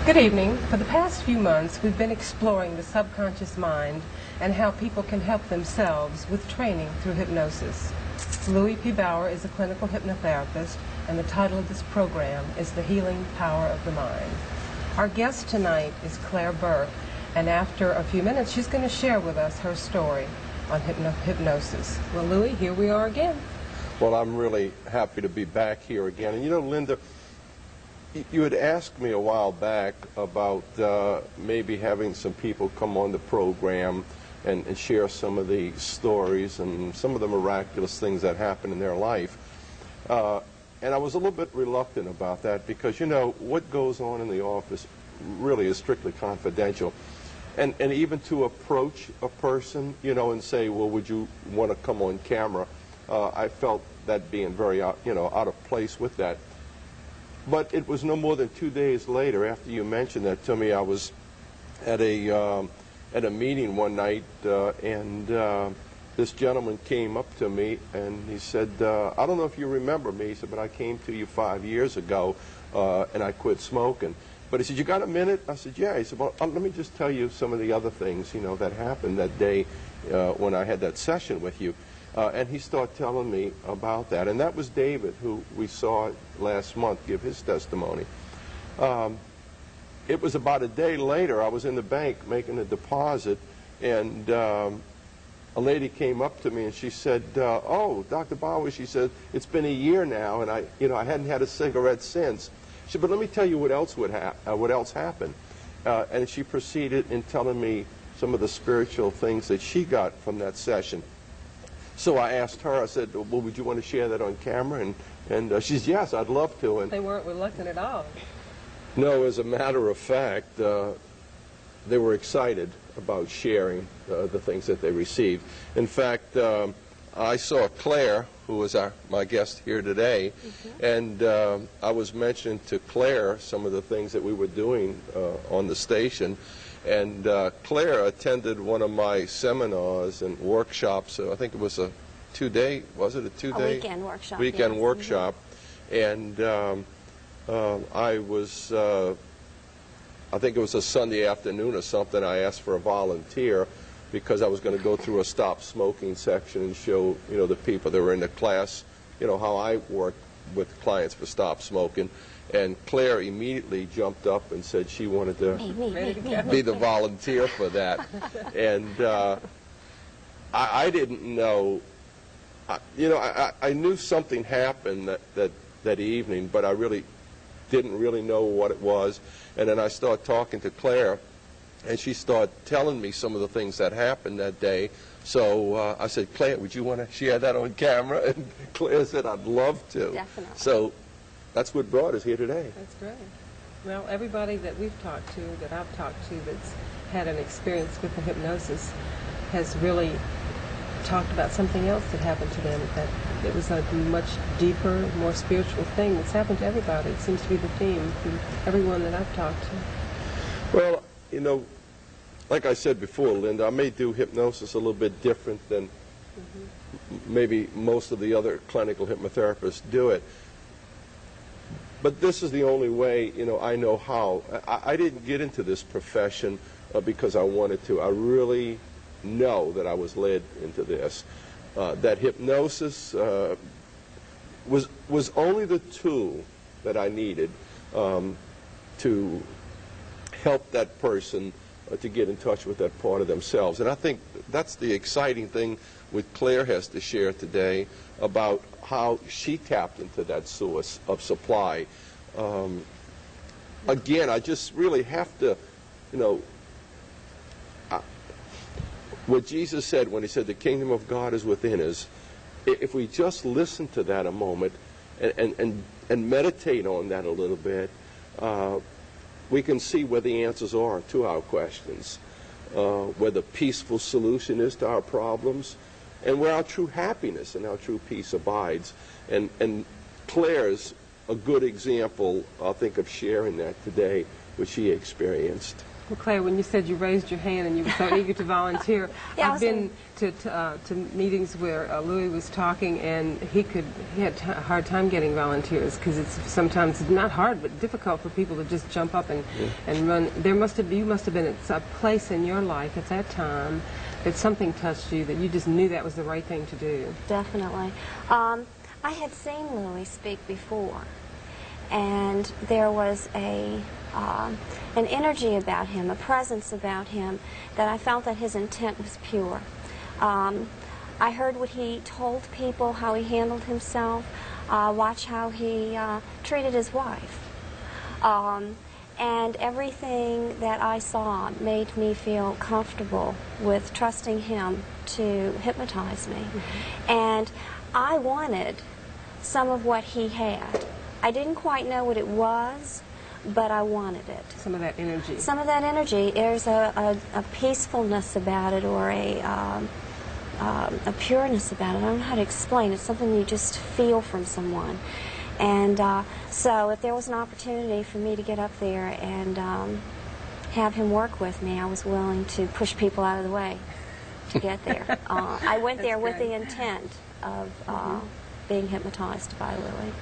Good evening. For the past few months, we've been exploring the subconscious mind and how people can help themselves with training through hypnosis. Louis P. Bauer is a clinical hypnotherapist, and the title of this program is The Healing Power of the Mind. Our guest tonight is Claire Burke, and after a few minutes, she's going to share with us her story on hypnosis. Well, Louis, here we are again. Well, I'm really happy to be back here again. And you know, Linda, you had asked me a while back about maybe having some people come on the program and share some of the stories and some of the miraculous things that happen in their life. And I was a little bit reluctant about that because, you know, what goes on in the office really is strictly confidential. And even to approach a person, you know, and say, well, would you want to come on camera? I felt that being very, out of place with that. But it was no more than 2 days later, after you mentioned that to me, I was at a meeting one night, and this gentleman came up to me, and he said, I don't know if you remember me, he said, but I came to you 5 years ago, and I quit smoking. But he said, you got a minute? I said, yeah. He said, well, let me just tell you some of the other things, you know, that happened that day when I had that session with you. And he started telling me about that. And that was David, who we saw last month give his testimony. It was about a day later, I was in the bank making a deposit, and a lady came up to me and she said, oh, Dr. Bauer, she said, it's been a year now, and I hadn't had a cigarette since. She said, but let me tell you what else happened. And she proceeded in telling me some of the spiritual things that she got from that session. So I asked her, I said, well, would you want to share that on camera? And she said, yes, I'd love to. And they weren't reluctant at all. No, as a matter of fact, they were excited about sharing the things that they received. In fact, I saw Claire, who was my guest here today, and I was mentioning to Claire some of the things that we were doing on the station. And Claire attended one of my seminars and workshops. I think it was a 2-day, was it a 2-day? A weekend workshop. Weekend workshop. And I was, I think it was a Sunday afternoon or something, I asked for a volunteer because I was going to go through a stop smoking section and show, you know, the people that were in the class, you know, how I work with clients for stop smoking. And Claire immediately jumped up and said she wanted to be the volunteer for that. And I didn't know, I knew something happened that evening, but I really didn't really know what it was. And then I started talking to Claire, and she started telling me some of the things that happened that day. So I said, Claire, would you want to share that on camera? And Claire said, I'd love to. Definitely. So that's what brought us here today. That's great. Well, everybody that we've talked to, that I've talked to, that's had an experience with the hypnosis has really talked about something else that happened to them, that it was a much deeper, more spiritual thing that's happened to everybody. It seems to be the theme from everyone that I've talked to. Well, you know, like I said before, Linda, I may do hypnosis a little bit different than maybe most of the other clinical hypnotherapists do it. But this is the only way, you know, I know how. I didn't get into this profession because I wanted to. I really know that I was led into this. That hypnosis was only the tool that I needed to help that person to get in touch with that part of themselves. And I think that's the exciting thing what Claire has to share today about how she tapped into that source of supply. Again, I just really have to, you know, what Jesus said when he said the kingdom of God is within us, if we just listen to that a moment and meditate on that a little bit, we can see where the answers are to our questions, where the peaceful solution is to our problems, and where our true happiness and our true peace abides. And Claire's a good example, I think, of sharing that today, which she experienced. Well, Claire, when you said you raised your hand and you were so eager to volunteer, Yeah, I've been to meetings where Louis was talking, and he had a hard time getting volunteers because it's sometimes not hard but difficult for people to just jump up and run. You must have been at a place in your life at that time that something touched you that you just knew that was the right thing to do. Definitely. I had seen Louis speak before, and there was an energy about him, a presence about him, that I felt that his intent was pure. I heard what he told people, how he handled himself, watch how he treated his wife. And everything that I saw made me feel comfortable with trusting him to hypnotize me. And I wanted some of what he had. I didn't quite know what it was, but I wanted it. Some of that energy. Some of that energy. There's a peacefulness about it, or a pureness about it. I don't know how to explain. It's something you just feel from someone. And so if there was an opportunity for me to get up there and have him work with me, I was willing to push people out of the way to get there. I went there with the intent of being hypnotized by Louis.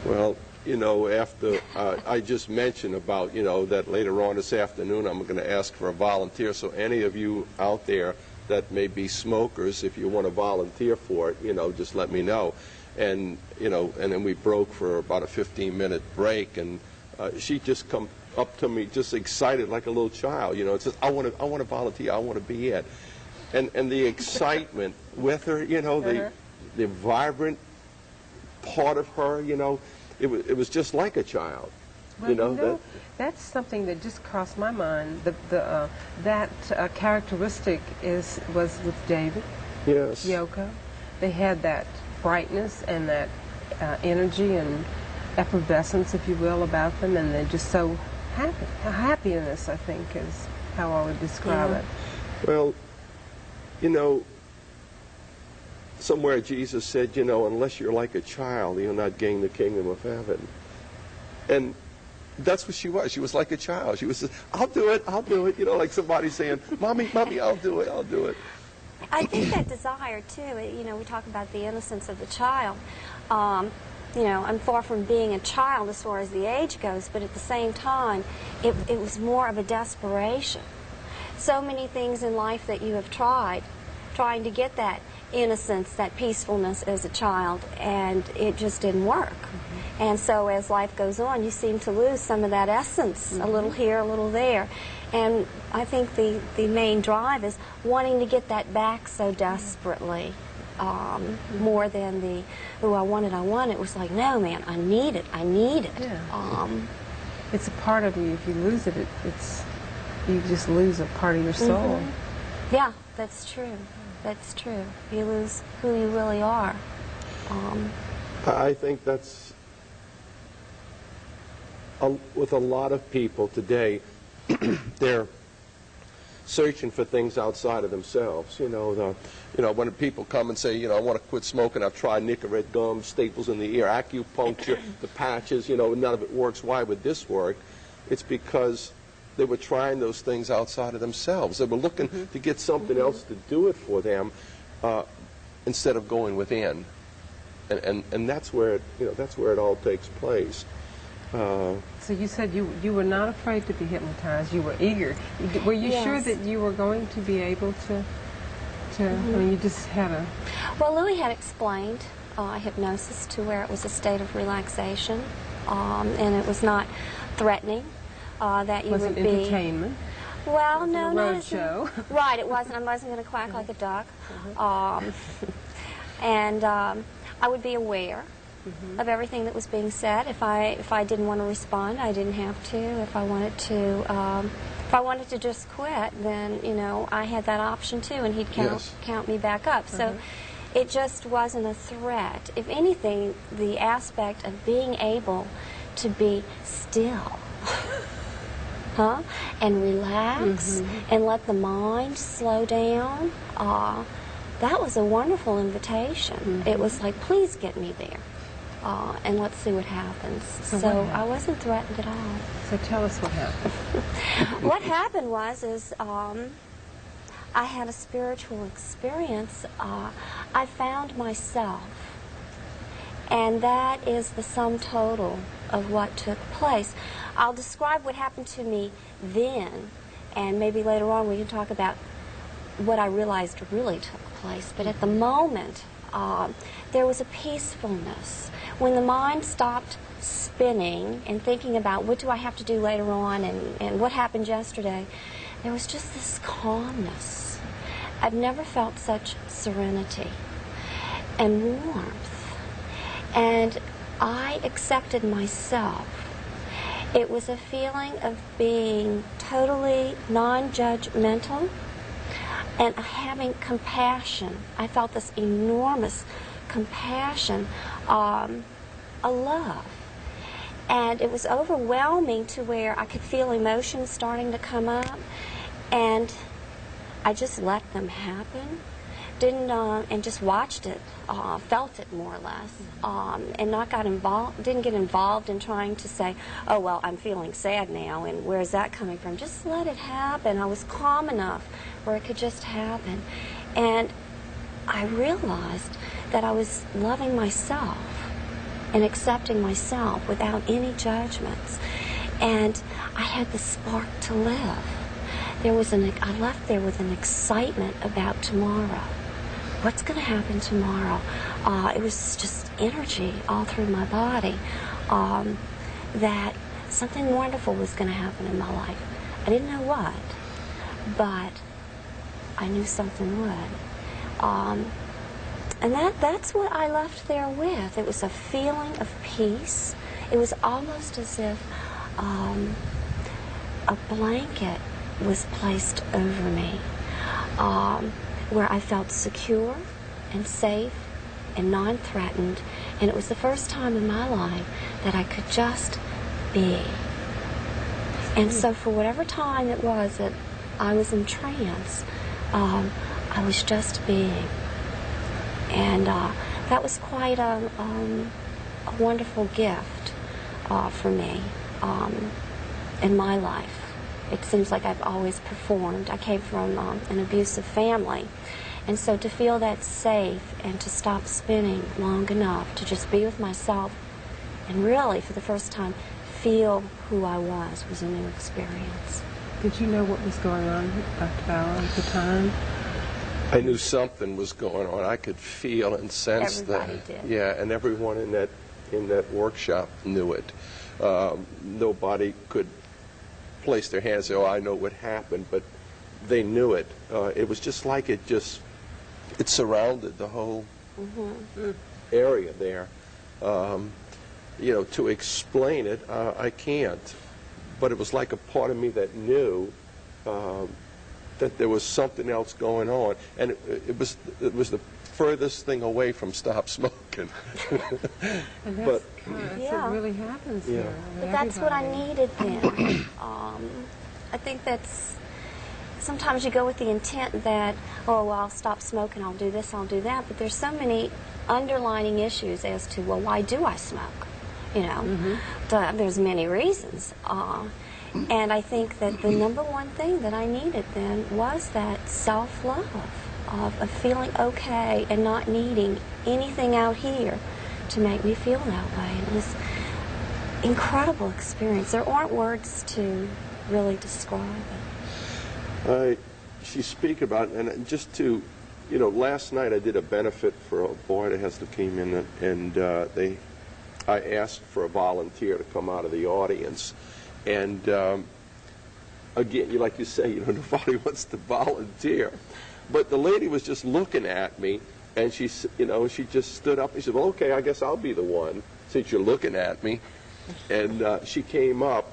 Well, you know, after I just mentioned about, you know, that later on this afternoon I'm going to ask for a volunteer. So any of you out there that may be smokers, if you want to volunteer for it, you know, just let me know. And, you know, and then we broke for about a 15-minute break, and she just come up to me just excited like a little child, you know, and says, I want to volunteer, I want to be it. And the excitement with her, you know, the vibrant part of her, you know, it was just like a child. Well, that's something that just crossed my mind. That characteristic was with David, yes, Yoko. They had that brightness and that energy and effervescence, if you will, about them, and they're just so happy. Happiness, I think, is how I would describe it. Well, you know, somewhere Jesus said, you know, unless you're like a child, you'll not gain the kingdom of heaven. And that's what she was. She was like a child. She was, I'll do it, you know, like somebody saying, Mommy, I'll do it. I think that desire, too, you know, we talk about the innocence of the child. You know, I'm far from being a child as far as the age goes, but at the same time, it was more of a desperation. So many things in life that you have trying to get that innocence, that peacefulness as a child, and it just didn't work. And so as life goes on, you seem to lose some of that essence, a little here, a little there. And I think the main drive is wanting to get that back so desperately, more than the, oh, I want it. It was like, no, man, I need it. Yeah. It's a part of you. If you lose it, you just lose a part of your soul. Yeah, that's true. That's true. You lose who you really are. I think that's, with a lot of people today, they're searching for things outside of themselves. You know, when people come and say, you know, I want to quit smoking, I've tried Nicorette gum, staples in the ear, acupuncture, the patches, you know, none of it works. Why would this work? It's because they were trying those things outside of themselves. They were looking to get something else to do it for them, instead of going within. And that's where it all takes place. So you said you were not afraid to be hypnotized. You were eager. Were you sure that you were going to be able to I mean, you just had a... Well, Louis had explained hypnosis to where it was a state of relaxation, and it was not threatening, that you would be... It wasn't entertainment. Well, no, road show. Right, it wasn't. I wasn't going to quack like a duck. And I would be aware of everything that was being said. If I didn't want to respond, I didn't have to. If I wanted to just quit, then, you know, I had that option too, and he'd count me back up. So it just wasn't a threat. If anything, the aspect of being able to be still, and relax, and let the mind slow down, that was a wonderful invitation. It was like, please get me there. and let's see what happens. So So what I wasn't threatened at all. So tell us what happened. What happened was I had a spiritual experience. I found myself, and that is the sum total of what took place. I'll describe what happened to me then, and maybe later on we can talk about what I realized really took place. But at the moment, there was a peacefulness. When the mind stopped spinning and thinking about what do I have to do later on and what happened yesterday, there was just this calmness. I've never felt such serenity and warmth. And I accepted myself. It was a feeling of being totally non-judgmental and having compassion. I felt this enormous compassion, a love. And it was overwhelming to where I could feel emotions starting to come up, and I just let them happen. And just watched it, felt it more or less, and didn't get involved in trying to say, oh, well, I'm feeling sad now, and where's that coming from? Just let it happen. I was calm enough where it could just happen. And I realized that I was loving myself and accepting myself without any judgments. And I had the spark to live. I left there with an excitement about tomorrow. What's going to happen tomorrow? It was just energy all through my body, that something wonderful was going to happen in my life. I didn't know what, but I knew something would. And that's what I left there with. It was a feeling of peace. It was almost as if a blanket was placed over me, where I felt secure and safe and non-threatened. And it was the first time in my life that I could just be. And so for whatever time it was that I was in trance, I was just being. And that was quite a wonderful gift for me in my life. It seems like I've always performed. I came from an abusive family. And so to feel that safe and to stop spinning long enough to just be with myself and really, for the first time, feel who I was a new experience. Did you know what was going on, Dr. Bauer, at the time? I knew something was going on. I could feel and sense Everybody that. did. Yeah, and everyone in that workshop knew it. Nobody could place their hands and say, oh, I know what happened, but they knew it. It was just like it surrounded the whole area there. To explain it, I can't. But it was like a part of me that knew that there was something else going on, and it was the furthest thing away from stop smoking. And that's But what really happens Yeah. here. But that's what I needed then. I think that's, sometimes you go with the intent that, oh, well, I'll stop smoking, I'll do this, I'll do that, but there's so many underlining issues as to, well, why do I smoke? There's many reasons. And I think that the number one thing that I needed then was that self-love, of feeling okay and not needing anything out here to make me feel that way. It was an incredible experience. There aren't words to really describe it. She speak about, and just to, last night I did a benefit for a boy that has leukemia, and I asked for a volunteer to come out of the audience. And again, like you say, nobody wants to volunteer. But the lady was just looking at me, and she just stood up and she said, well, okay, I guess I'll be the one since you're looking at me. And she came up,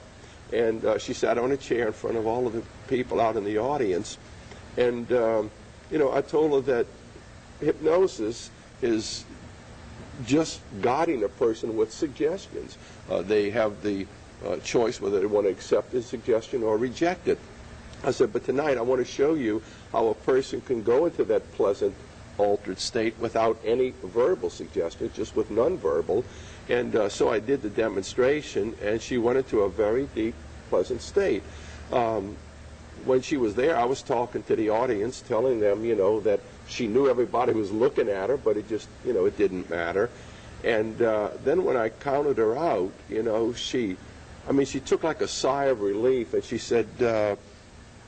and she sat on a chair in front of all of the people out in the audience. And, I told her that hypnosis is just guiding a person with suggestions. They have the choice whether they want to accept the suggestion or reject it. I said, but tonight I want to show you how a person can go into that pleasant altered state without any verbal suggestion, just with nonverbal. And so I did the demonstration, and she went into a very deep, pleasant state. When she was there, I was talking to the audience, telling them, you know, that she knew everybody was looking at her, but it just, you know, it didn't matter. And then when I counted her out, you know, she took like a sigh of relief, and she said,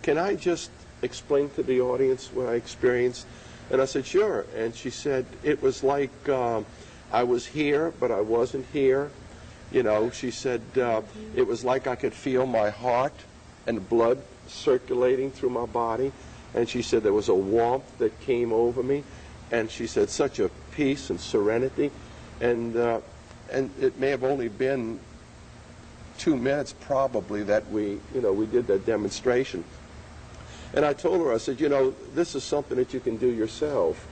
can I just explain to the audience what I experienced? And I said, sure. And she said, it was like I was here, but I wasn't here. You know, she said, it was like I could feel my heart and blood circulating through my body. And she said there was a warmth that came over me. And she said such a peace and serenity. And it may have only been 2 minutes probably that we did that demonstration. And I told her, I said, you know, this is something that you can do yourself.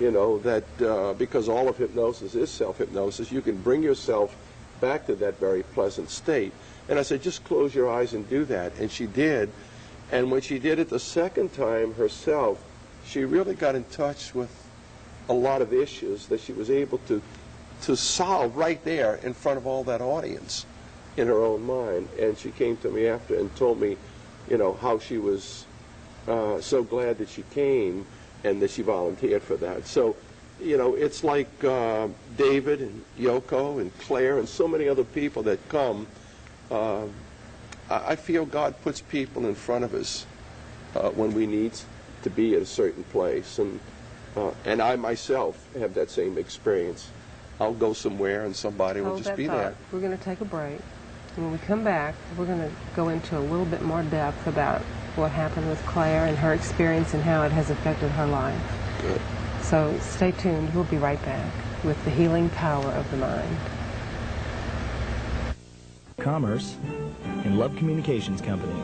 You know, that because all of hypnosis is self-hypnosis, you can bring yourself back to that very pleasant state. And I said, just close your eyes and do that. And she did. And when she did it the second time herself, she really got in touch with a lot of issues that she was able to solve right there in front of all that audience in her own mind. And she came to me after and told me, you know, how she was so glad that she came and that she volunteered for that. So, you know, it's like David and Yoko and Claire and so many other people that come. I feel God puts people in front of us when we need to be at a certain place. And I myself have that same experience. I'll go somewhere and somebody will just be there. We're going to take a break. When we come back, we're going to go into a little bit more depth about what happened with Claire and her experience and how it has affected her life. Good. So stay tuned. We'll be right back with the healing power of the mind. Commerce and Love Communications Company.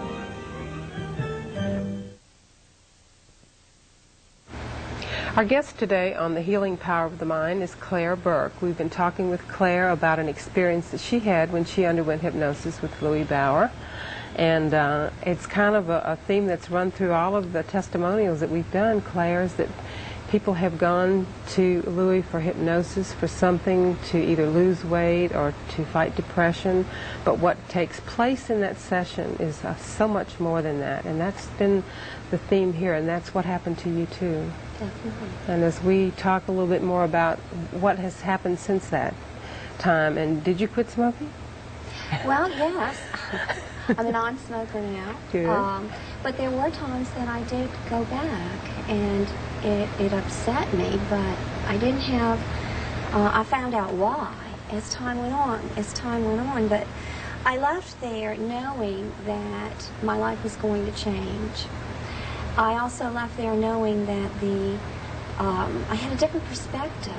Our guest today on the healing power of the mind is Claire Burke. We've been talking with Claire about an experience that she had when she underwent hypnosis with Louis Bauer. And it's kind of a theme that's run through all of the testimonials that we've done, Claire, is that people have gone to Louis for hypnosis for something, to either lose weight or to fight depression. But what takes place in that session is so much more than that. And that's been the theme here, and that's what happened to you too. Definitely. And as we talk a little bit more about what has happened since that time, and did you quit smoking? Well, yes. I'm a non-smoker now. Good. But there were times that I did go back, and it upset me, but I didn't have, I found out why as time went on. But I left there knowing that my life was going to change. I also left there knowing that I had a different perspective.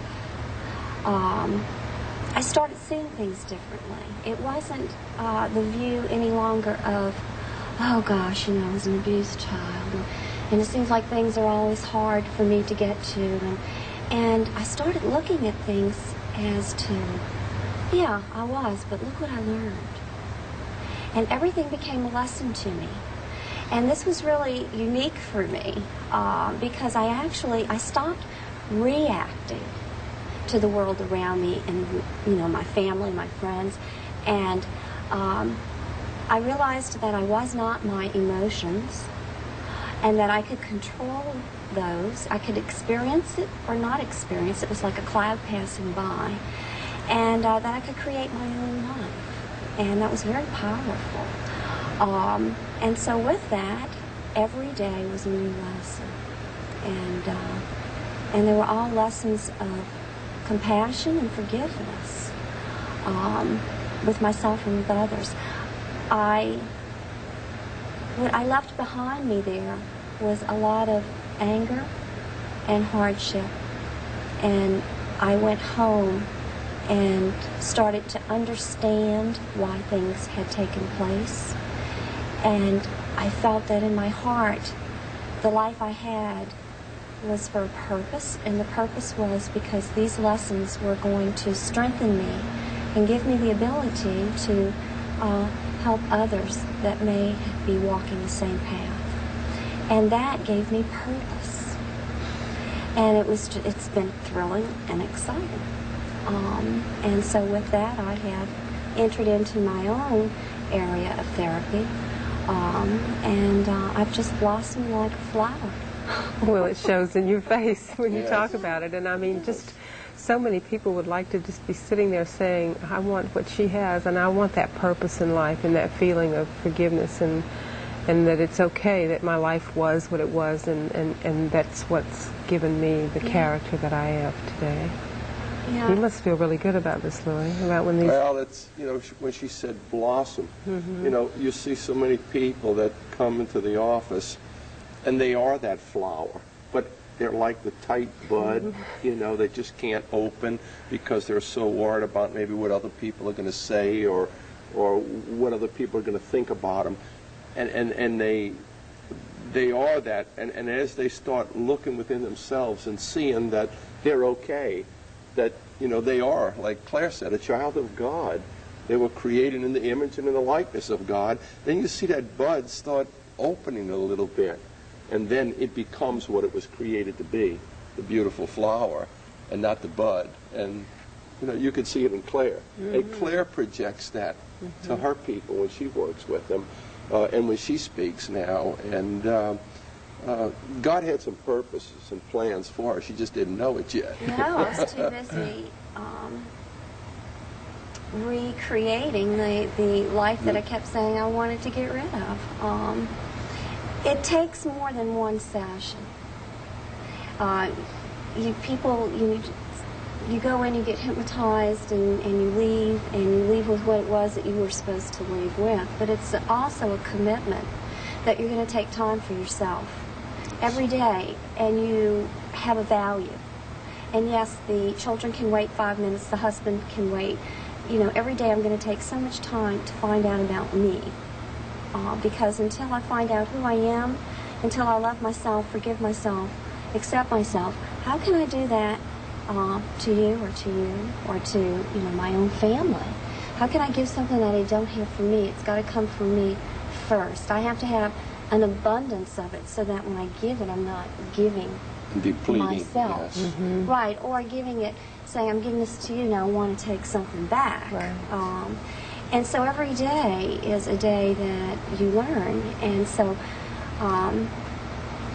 I started seeing things differently. It wasn't the view any longer of, oh gosh, you know, I was an abused child, and it seems like things are always hard for me to get to, and I started looking at things as to, yeah, I was, but look what I learned. And everything became a lesson to me. And this was really unique for me because I stopped reacting to the world around me and, you know, my family, my friends, and I realized that I was not my emotions and that I could control those. I could experience it or not experience it. It was like a cloud passing by, and that I could create my own life, and that was very powerful. And so with that, every day was a new lesson, and they were all lessons of compassion and forgiveness with myself and with others. What I left behind me there was a lot of anger and hardship, and I went home and started to understand why things had taken place, and I felt that in my heart the life I had was for a purpose, and the purpose was because these lessons were going to strengthen me and give me the ability to help others that may be walking the same path. And that gave me purpose. And it's been thrilling and exciting. And so with that, I have entered into my own area of therapy, and I've just blossomed like a flower. Well, it shows in your face when you Yes. talk about it. And I mean, just so many people would like to just be sitting there saying, I want what she has, and I want that purpose in life and that feeling of forgiveness, and that it's okay that my life was what it was, and that's what's given me the character that I have today. Yeah. You must feel really good about this, Louie, about when these... Well, it's, you know, when she said blossom, you know, you see so many people that come into the office, and they are that flower, but they're like the tight bud, you know, they just can't open because they're so worried about maybe what other people are going to say, or what other people are going to think about them. And they are that, and as they start looking within themselves and seeing that they're okay, that, you know, they are, like Claire said, a child of God. They were created in the image and in the likeness of God. Then you see that bud start opening a little bit, and then it becomes what it was created to be, the beautiful flower, and not the bud. And, you know, you could see it in Claire. And Claire projects that to her people when she works with them, and when she speaks now. And God had some purposes and plans for her. She just didn't know it yet. No, I was too busy recreating the life that I kept saying I wanted to get rid of. It takes more than one session. You go in, you get hypnotized, and you leave with what it was that you were supposed to leave with. But it's also a commitment that you're going to take time for yourself every day, and you have a value. And yes, the children can wait 5 minutes, the husband can wait. You know, every day I'm going to take so much time to find out about me. Because until I find out who I am, until I love myself, forgive myself, accept myself, how can I do that to you or to, you know, my own family? How can I give something that I don't have for me? It's got to come from me first. I have to have an abundance of it so that when I give it, I'm not giving Depleting, myself. yes. Right, or giving it, saying, I'm giving this to you, now I want to take something back. Right. And so every day is a day that you learn. And so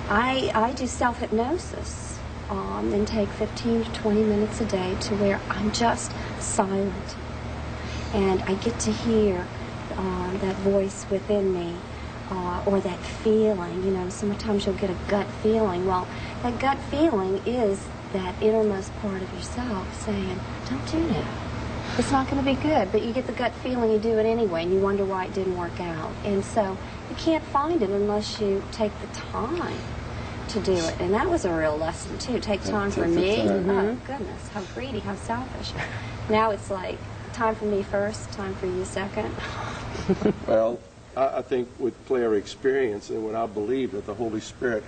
I do self-hypnosis and take 15 to 20 minutes a day to where I'm just silent. And I get to hear that voice within me, or that feeling. You know, sometimes you'll get a gut feeling. Well, that gut feeling is that innermost part of yourself saying, don't do that. It's not going to be good. But you get the gut feeling, you do it anyway, and you wonder why it didn't work out. And so you can't find it unless you take the time to do it. And that was a real lesson, too. Take time for me. Oh, goodness, how greedy, how selfish. Now it's like, time for me first, time for you second. Well, I think with Claire's experience and what I believe, that the Holy Spirit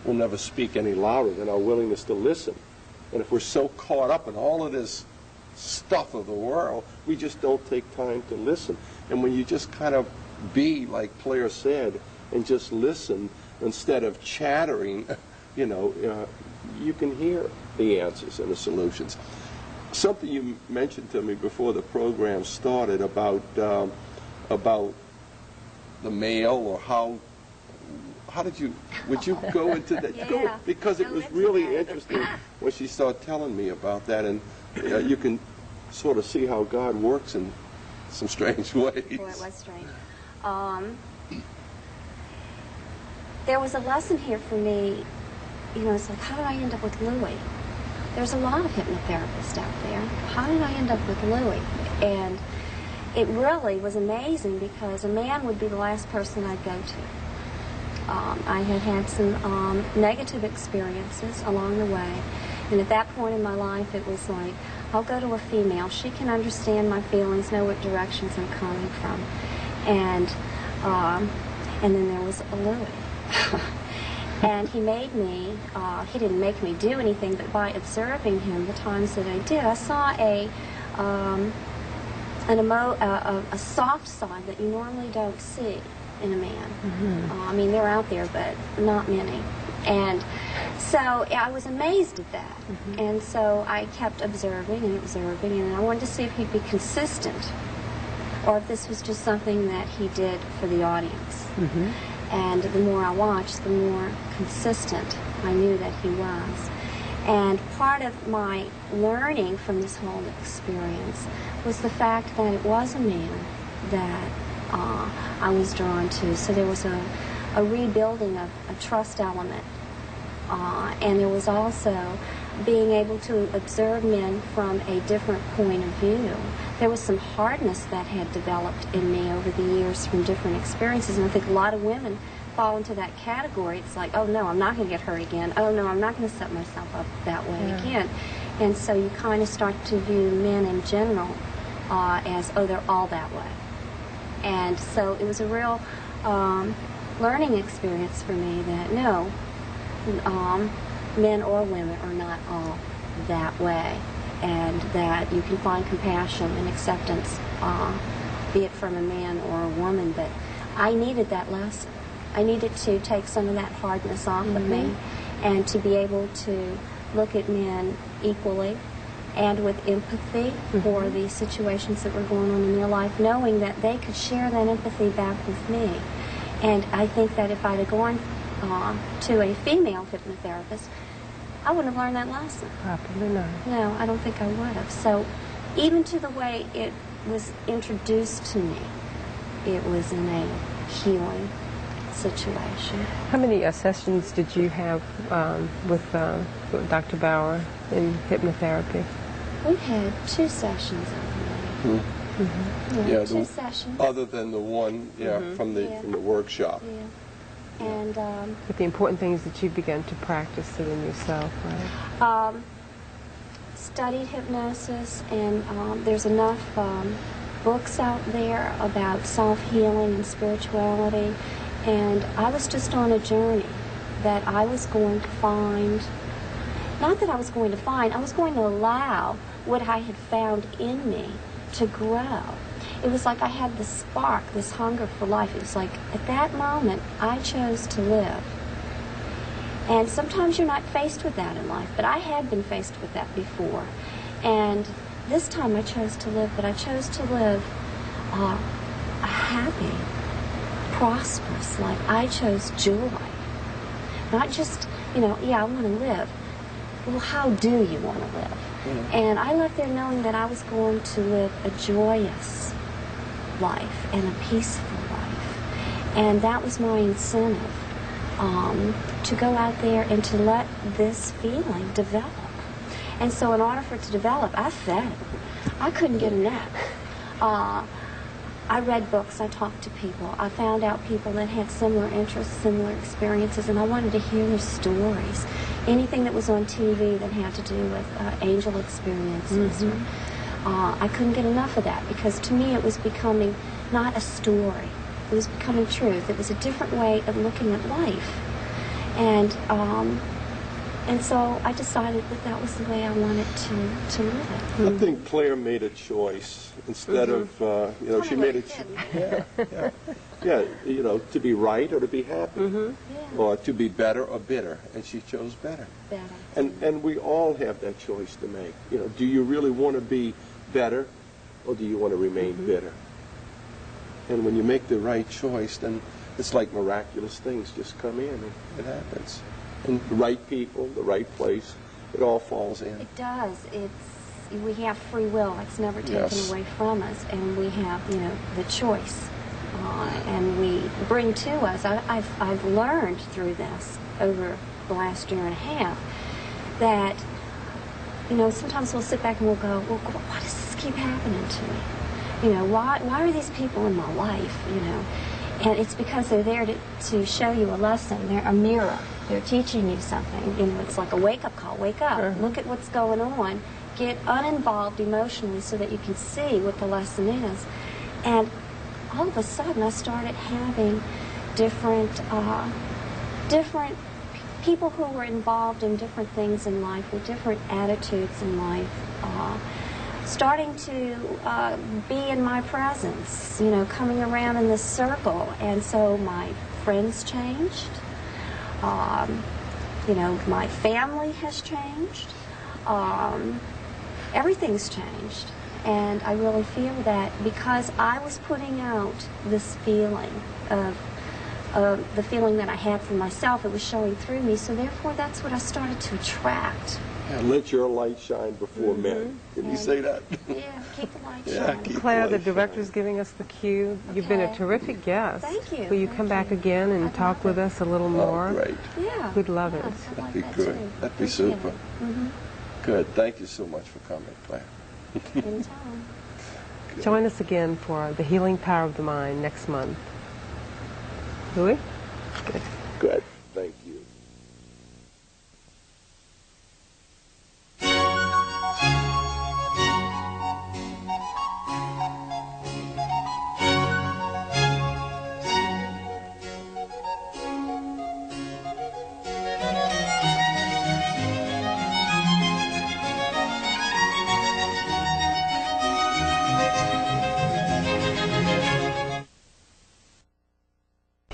will never speak any louder than our willingness to listen. And if we're so caught up in all of this stuff of the world, we just don't take time to listen. And when you just kind of be, like Claire said, and just listen instead of chattering, you know, you can hear the answers and the solutions. Something you mentioned to me before the program started about the mail, or how did you, would you go into that? Yeah, because it go was into really that. interesting when she started telling me about that, and you can sort of see how God works in some strange ways. Boy, it was strange. There was a lesson here for me. You know, it's like, how did I end up with Louie? There's a lot of hypnotherapists out there. How did I end up with Louie? And it really was amazing, because a man would be the last person I'd go to. I had had some negative experiences along the way, and at that point in my life it was like, I'll go to a female. She can understand my feelings, know what directions I'm coming from. And then there was Louie. And he made me, he didn't make me do anything, but by observing him the times that I did, I saw a soft side that you normally don't see in a man. I mean, they're out there, but not many. And so I was amazed at that. And so I kept observing, and I wanted to see if he'd be consistent, or if this was just something that he did for the audience. And the more I watched, the more consistent I knew that he was. And part of my learning from this whole experience was the fact that it was a man that I was drawn to. So there was a rebuilding of a trust element. And there was also being able to observe men from a different point of view. There was some hardness that had developed in me over the years from different experiences, and I think a lot of women fall into that category. It's like, oh no, I'm not going to get hurt again. Oh no, I'm not going to set myself up that way again. And so you kind of start to view men in general as, oh, they're all that way. And so it was a real learning experience for me that no, men or women are not all that way, and that you can find compassion and acceptance, be it from a man or a woman. But I needed that lesson. I needed to take some of that hardness off of me, and to be able to look at men equally and with empathy for the situations that were going on in their life, knowing that they could share that empathy back with me. And I think that if I'd have gone to a female hypnotherapist, I wouldn't have learned that lesson. Probably not. No, I don't think I would have. So even to the way it was introduced to me, it was in a healing situation. How many sessions did you have with Dr. Bauer in hypnotherapy? We had 2 sessions, I believe. Yeah, 2 sessions. Other than the one, from the workshop. Yeah. And But the important things that you began to practice it in yourself, right? Studied hypnosis, and there's enough books out there about self-healing and spirituality, and I was just on a journey that I was going to find, not that I was going to find, I was going to allow what I had found in me to grow. It was like I had this spark, this hunger for life. It was like, at that moment, I chose to live. And sometimes you're not faced with that in life, but I had been faced with that before. And this time I chose to live, but I chose to live a happy, prosperous life. I chose joy. Not just, yeah, I want to live. Well, how do you want to live? And I left there knowing that I was going to live a joyous life and a peaceful life. And that was my incentive, to go out there and to let this feeling develop. And so in order for it to develop, I fed. I couldn't get enough. I read books, I talked to people, I found out people that had similar interests, similar experiences, and I wanted to hear their stories. Anything that was on TV that had to do with angel experiences. I couldn't get enough of that, because to me it was becoming not a story, it was becoming truth. It was a different way of looking at life. And so I decided that that was the way I wanted to live it. I think Claire made a choice instead of, she made a choice. To be right or to be happy, or to be better or bitter, and she chose better. And we all have that choice to make. Do you really want to be better, or do you want to remain bitter? And when you make the right choice, then it's like miraculous things just come in, and it happens. And the right people, the right place, it all falls in. It does. We have free will. It's never taken away from us, and we have, the choice. And we bring to us. I've learned through this over the last year and a half that, sometimes we'll sit back and we'll go, well, why does this keep happening to me? Why are these people in my life? And it's because they're there to show you a lesson. They're a mirror. They're teaching you something. It's like a wake-up call. Wake up. Look at what's going on. Get uninvolved emotionally so that you can see what the lesson is. And all of a sudden, I started having different people who were involved in different things in life with different attitudes in life starting to be in my presence, you know, coming around in this circle. And so my friends changed. You know, my family has changed. Everything's changed. And I really feel that because I was putting out this feeling of the feeling that I had for myself, it was showing through me. So therefore, that's what I started to attract. And let your light shine before men. Can you say that? Yeah, keep the light Yeah, shining. keep Claire, the light director's giving us the cue. You've been a Okay. terrific guest. Thank you. Will you Thank come back you. again and I'd talk love with it. us a little Oh, more? great. Yeah. We'd love it. I'd That'd like be that good. too. That'd be Appreciate super. it. Good. Thank you so much for coming, Claire. Anytime. Join us again for The Healing Power of the Mind next month. Louis? Good. Good. Thank you.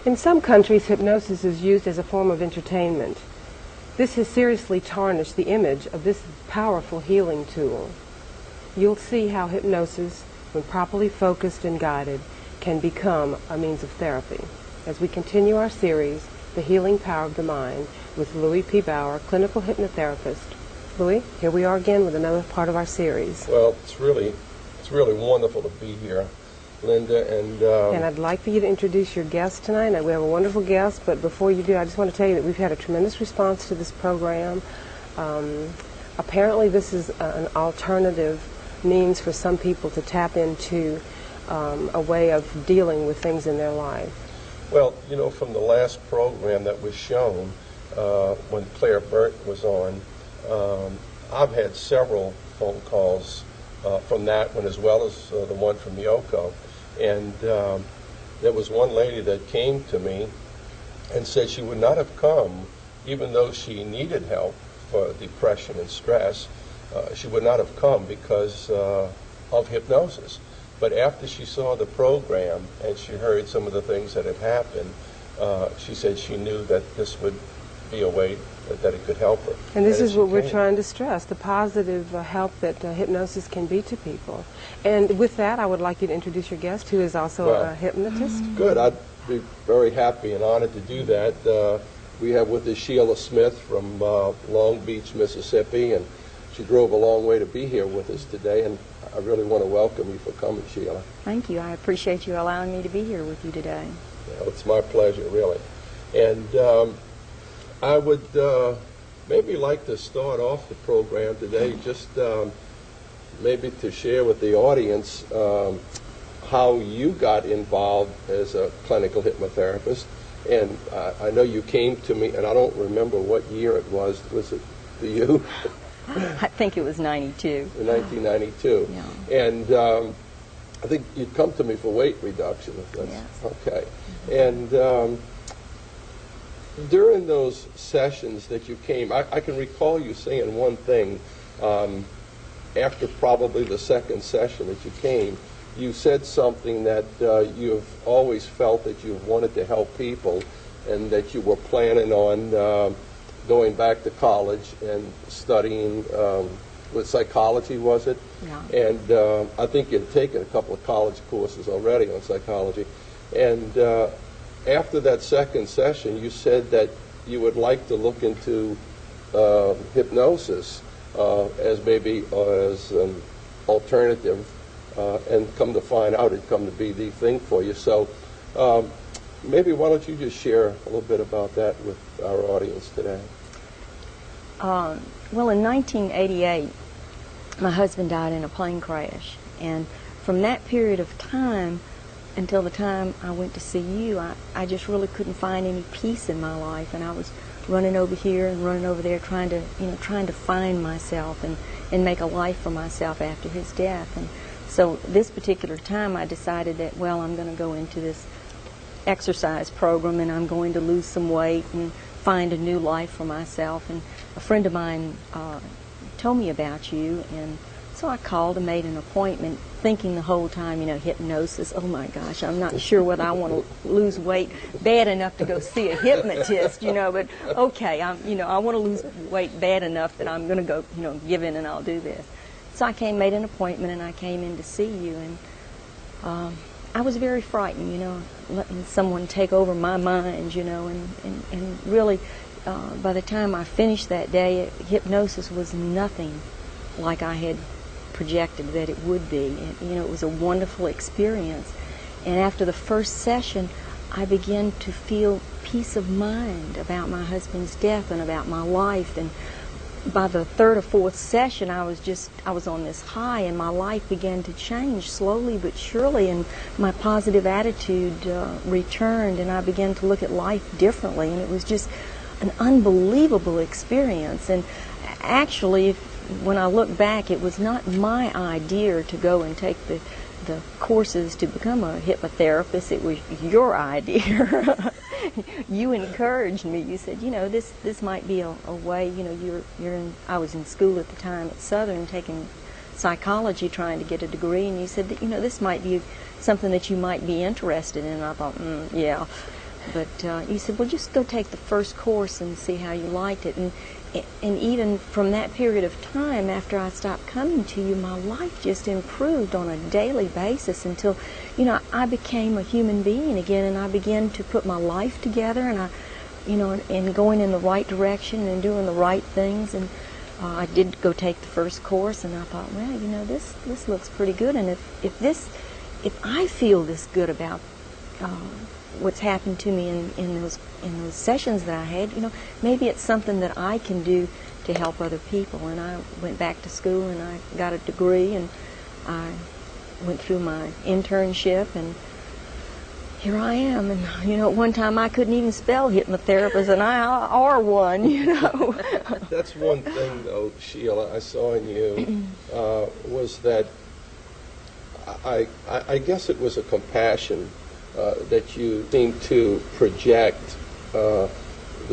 In some countries, hypnosis is used as a form of entertainment. This has seriously tarnished the image of this powerful healing tool. You'll see how hypnosis, when properly focused and guided, can become a means of therapy. As we continue our series, The Healing Power of the Mind, with Louis P. Bauer, clinical hypnotherapist. Louis, here we are again with another part of our series. Well, it's really wonderful to be here, Linda, And I'd like for you to introduce your guest tonight. Now, we have a wonderful guest, but before you do, I just want to tell you that we've had a tremendous response to this program. Apparently, this is an alternative means for some people to tap into a way of dealing with things in their life. well, you know, from the last program that was shown, when Claire Burke was on, I've had several phone calls from that one, as well as the one from Yoko. And there was one lady that came to me and said she would not have come, even though she needed help for depression and stress. She would not have come because of hypnosis. But after she saw the program and she heard some of the things that had happened, she said she knew that this would be a way that it could help her. And this is she what we're came. trying to stress, the positive help that hypnosis can be to people. And with that, I would like you to introduce your guest, who is also Well, a hypnotist. Good. I'd be very happy and honored to do that. We have with us Sheila Smith from Long Beach, Mississippi, and she drove a long way to be here with us today, and I really want to welcome you for coming, Sheila. Thank you. I appreciate you allowing me to be here with you today. Well, it's my pleasure, really. And I would maybe like to start off the program today just maybe to share with the audience how you got involved as a clinical hypnotherapist. And I know you came to me, and I don't remember what year it was. Was it for you? I think it was 92. In 1992. Yeah. And I think you'd come to me for weight reduction. If that's Yes. okay. And during those sessions that you came, I can recall you saying one thing after probably the second session that you came. You said something that you've always felt that you wanted to help people, and that you were planning on going back to college and studying with psychology, was it? Yeah. And I think you'd taken a couple of college courses already on psychology. And after that second session, you said that you would like to look into hypnosis as maybe as an alternative, and come to find out it'd come to be the thing for you. So maybe why don't you just share a little bit about that with our audience today? Well, in 1988, my husband died in a plane crash. And from that period of time until the time I went to see you, I just really couldn't find any peace in my life. And I was running over here and running over there trying to find myself and make a life for myself after his death. And so this particular time I decided that, well, I'm going to go into this exercise program and I'm going to lose some weight and find a new life for myself. And a friend of mine told me about you, and So I called and made an appointment, thinking the whole time, hypnosis, oh my gosh, I'm not sure whether I want to lose weight bad enough to go see a hypnotist, but okay, I want to lose weight bad enough that I'm going to go, give in and I'll do this. So I made an appointment, and I came in to see you, and I was very frightened, letting someone take over my mind, and really, by the time I finished that day, hypnosis was nothing like I had projected that it would be. It was a wonderful experience. And after the first session, I began to feel peace of mind about my husband's death and about my life. And by the third or fourth session, I was on this high, and my life began to change slowly but surely, and my positive attitude returned, and I began to look at life differently, and it was just an unbelievable experience. And actually, when I look back, it was not my idea to go and take the courses to become a hypnotherapist. It was your idea. You encouraged me. You said, this might be a way. I was in school at the time at Southern taking psychology, trying to get a degree, and you said that this might be something that you might be interested in. And I thought, yeah. But you said, well, just go take the first course and see how you liked it. And even from that period of time, after I stopped coming to you, my life just improved on a daily basis until, I became a human being again, and I began to put my life together, and and going in the right direction and doing the right things. And I did go take the first course, and I thought, well, this looks pretty good. And if I feel this good about what's happened to me in those sessions that I had, maybe it's something that I can do to help other people. And I went back to school, and I got a degree, and I went through my internship, and here I am. And at one time I couldn't even spell hypnotherapist, and I are one. That's one thing, though, Sheila, I saw in you was that I guess it was a compassion that you seemed to project, the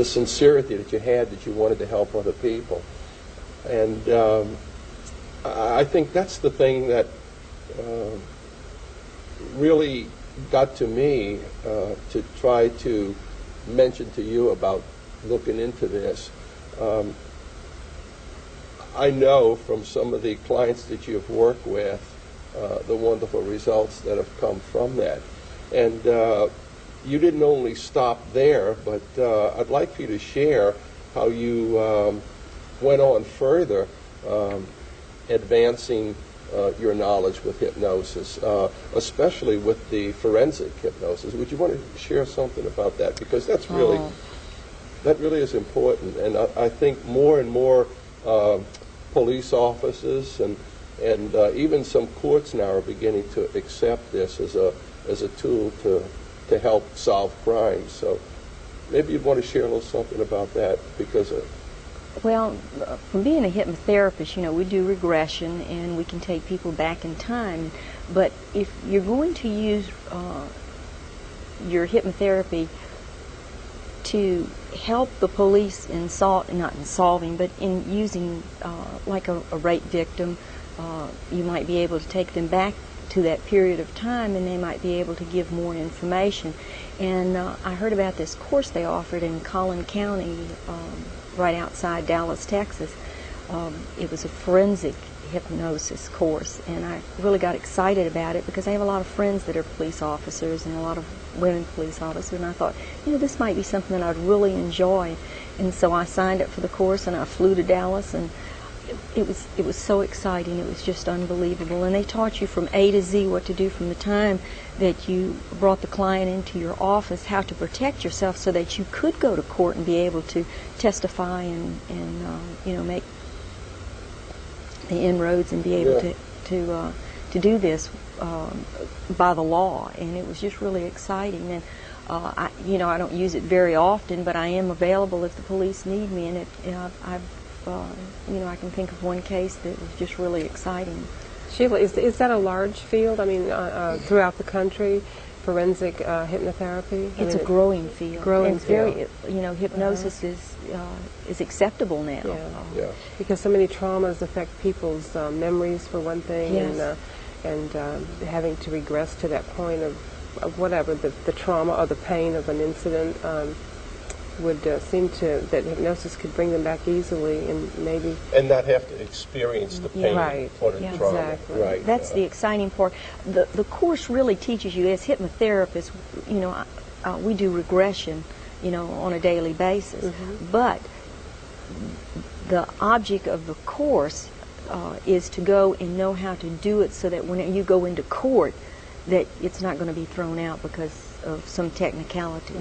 sincerity that you had, that you wanted to help other people. And I think that's the thing that really got to me to try to mention to you about looking into this. I know from some of the clients that you've worked with the wonderful results that have come from that. And you didn't only stop there, but I'd like for you to share how you went on further, advancing your knowledge with hypnosis, especially with the forensic hypnosis. Would you want to share something about that? Because that's really, that really is important. And I think more and more police officers and even some courts now are beginning to accept this as a tool to help solve crimes. So maybe you'd want to share a little something about that, because well, from being a hypnotherapist, we do regression, and we can take people back in time. But if you're going to use your hypnotherapy to help the police in not in solving, but in using like a rape victim, you might be able to take them back to that period of time, and they might be able to give more information. And I heard about this course they offered in Collin County, right outside Dallas, Texas. It was a forensic hypnosis course, and I really got excited about it because I have a lot of friends that are police officers and a lot of women police officers, and I thought, this might be something that I'd really enjoy. And so I signed up for the course, and I flew to Dallas, and it was so exciting. It was just unbelievable. And they taught you from A to Z what to do from the time that you brought the client into your office, how to protect yourself so that you could go to court and be able to testify and make the inroads and be able to do this by the law. And it was just really exciting. And I don't use it very often, but I am available if the police need me. And I can think of one case that was just really exciting. Sheila, is that a large field? I mean, throughout the country, forensic hypnotherapy? It's a growing field. Growing and it's very, field. you know, hypnosis is acceptable now. Yeah. Because so many traumas affect people's memories, for one thing, Yes. and having to regress to that point of whatever, the trauma or the pain of an incident would seem that hypnosis could bring them back easily and maybe... And not have to experience the pain Right. or the Yeah. trauma. Exactly. Right. That's the exciting part. The course really teaches you, as hypnotherapists, you know, we do regression, you know, on a daily basis. But the object of the course is to go and know how to do it so that when you go into court, that it's not going to be thrown out because of some technicality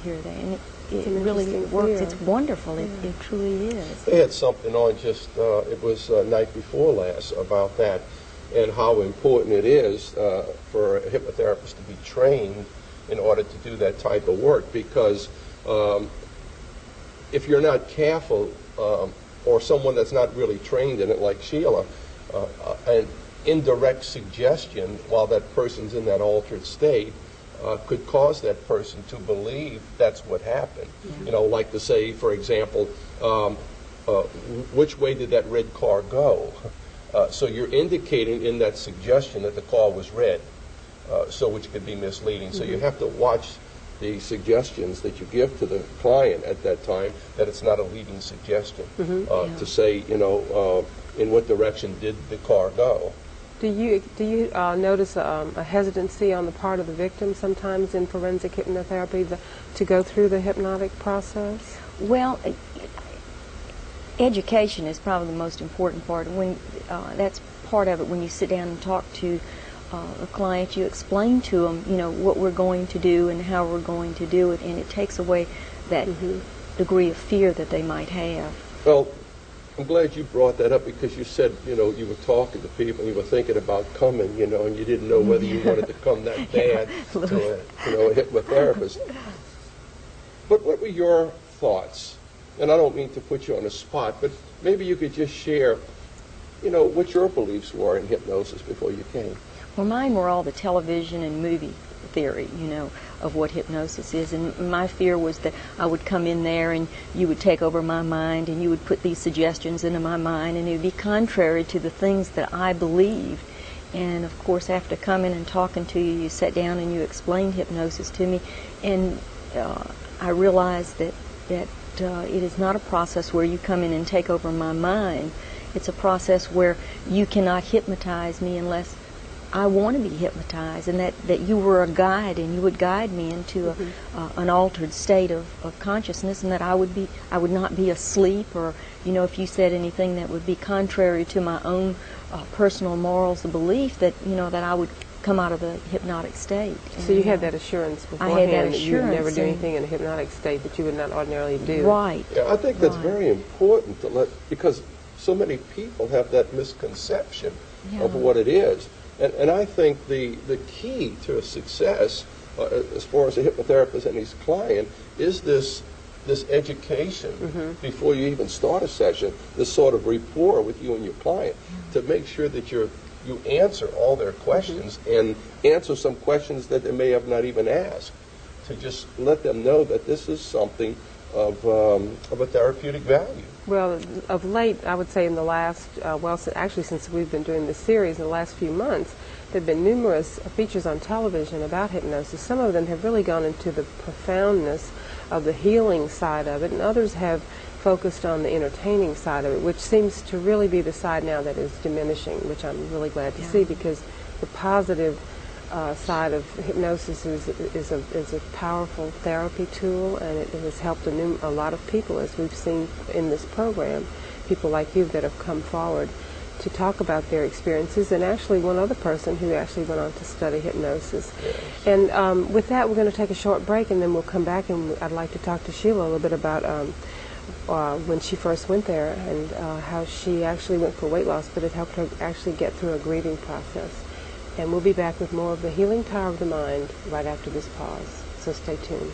here or there. And it really works. It's wonderful. It truly is. They had something on just, it was night before last about that and how important it is for a hypnotherapist to be trained in order to do that type of work, because if you're not careful, or someone that's not really trained in it like Sheila, an indirect suggestion while that person's in that altered state could cause that person to believe that's what happened. You know, like to say, for example, which way did that red car go? So you're indicating in that suggestion that the car was red, so which could be misleading. So you have to watch the suggestions that you give to the client at that time, that it's not a leading suggestion to say, you know, in what direction did the car go. Do you notice a hesitancy on the part of the victim sometimes in forensic hypnotherapy to go through the hypnotic process? Well, education is probably the most important part. When that's part of it. When you sit down and talk to a client, you explain to them, you know, what we're going to do and how we're going to do it, and it takes away that degree of fear that they might have. Well, I'm glad you brought that up, because you said, you know, you were talking to people and you were thinking about coming, you know, and you didn't know whether you wanted to come that bad to a, you know, a hypnotherapist. But what were your thoughts? And I don't mean to put you on the spot, but maybe you could just share, you know, what your beliefs were in hypnosis before you came. Well, mine were all the television and movie theory, you know, of what hypnosis is. And my fear was that I would come in there and you would take over my mind and you would put these suggestions into my mind, and it would be contrary to the things that I believed. And of course, after coming and talking to you, you sat down and you explained hypnosis to me, and I realized that it is not a process where you come in and take over my mind. It's a process where you cannot hypnotize me unless I want to be hypnotized, and that you were a guide and you would guide me into an altered state of consciousness, and that I would not be asleep, or, you know, if you said anything that would be contrary to my own personal morals or belief, that, you know, that I would come out of the hypnotic state. So you had that assurance beforehand, I had that that you would never assurance do anything in a hypnotic state that you would not ordinarily do. Right. Yeah, I think that's very important to because so many people have that misconception of what it is. And I think the key to success, as far as a hypnotherapist and his client, is this education before you even start a session, this sort of rapport with you and your client, to make sure that you answer all their questions and answer some questions that they may have not even asked, to just let them know that this is something of a therapeutic value. Well, of late, I would say in the last, actually since we've been doing this series in the last few months, there have been numerous features on television about hypnosis. Some of them have really gone into the profoundness of the healing side of it, and others have focused on the entertaining side of it, which seems to really be the side now that is diminishing, which I'm really glad to see, because the positive side of hypnosis is a powerful therapy tool, and it has helped a lot of people, as we've seen in this program, people like you that have come forward to talk about their experiences, and actually one other person who actually went on to study hypnosis. Yes. And with that, we're going to take a short break, and then we'll come back, and I'd like to talk to Sheila a little bit about when she first went there and how she actually went for weight loss, but it helped her actually get through a grieving process. And we'll be back with more of the healing power of the mind right after this pause. So stay tuned.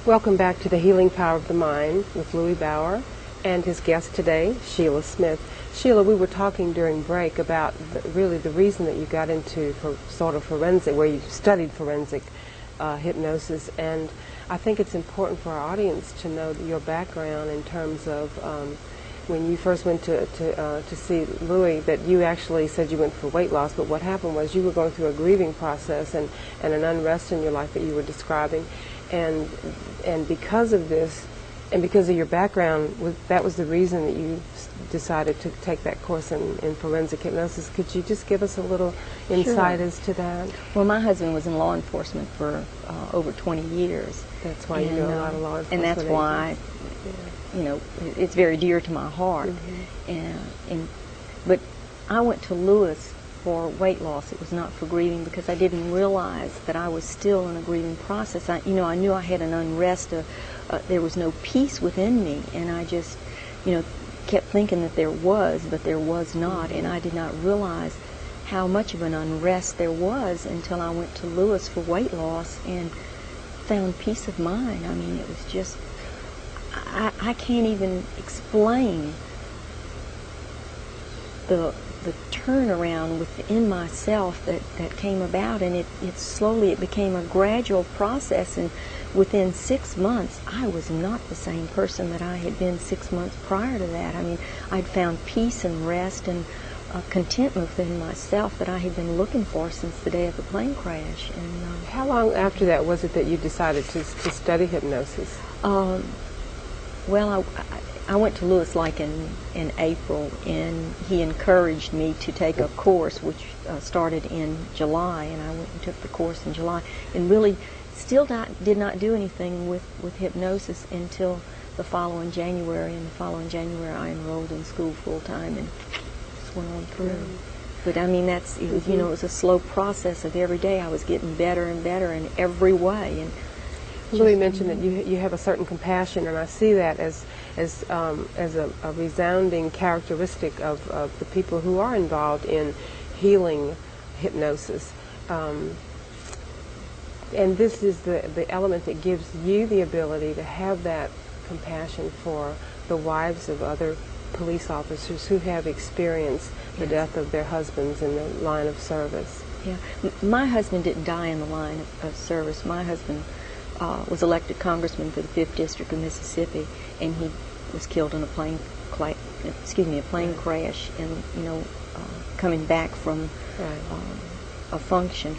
Welcome back to the Healing Power of the Mind with Louis Bauer. and his guest today, Sheila Smith. Sheila, we were talking during break about really the reason that you got into sort of forensic, where you studied forensic hypnosis, and I think it's important for our audience to know your background in terms of when you first went to see Louis, that you actually said you went for weight loss, but what happened was you were going through a grieving process and an unrest in your life that you were describing, and because of this, and because of your background, that was the reason that you decided to take that course in forensic hypnosis. Could you just give us a little insight as to that? Well, my husband was in law enforcement for over 20 years. That's why you know a lot of law enforcement. And that's why, you know, it's very dear to my heart. But I went to Lewis for weight loss. It was not for grieving, because I didn't realize that I was still in a grieving process. I knew I had an unrest. There was no peace within me, and I just, kept thinking that there was, but there was not, and I did not realize how much of an unrest there was until I went to Lewis for weight loss and found peace of mind. I mean, it was just, I can't even explain the turnaround within myself that came about, and it became a gradual process, and within 6 months I was not the same person that I had been 6 months prior to that. I mean, I'd found peace and rest and contentment within myself that I had been looking for since the day of the plane crash. And how long after that was it that you decided to study hypnosis? Well, I went to Lewis like in April, and he encouraged me to take a course which started in July, and I went and took the course in July, and really still did not do anything with hypnosis until the following January. And the following January I enrolled in school full time and just went on through. But I mean, it was a slow process of every day I was getting better and better in every way. And Louis mentioned that you have a certain compassion, and I see that as a resounding characteristic of the people who are involved in healing hypnosis. And this is the element that gives you the ability to have that compassion for the wives of other police officers who have experienced the death of their husbands in the line of service. Yeah, my husband didn't die in the line of service. My husband was elected congressman for the 5th District of Mississippi, and he was killed in a plane crash, and coming back from a function.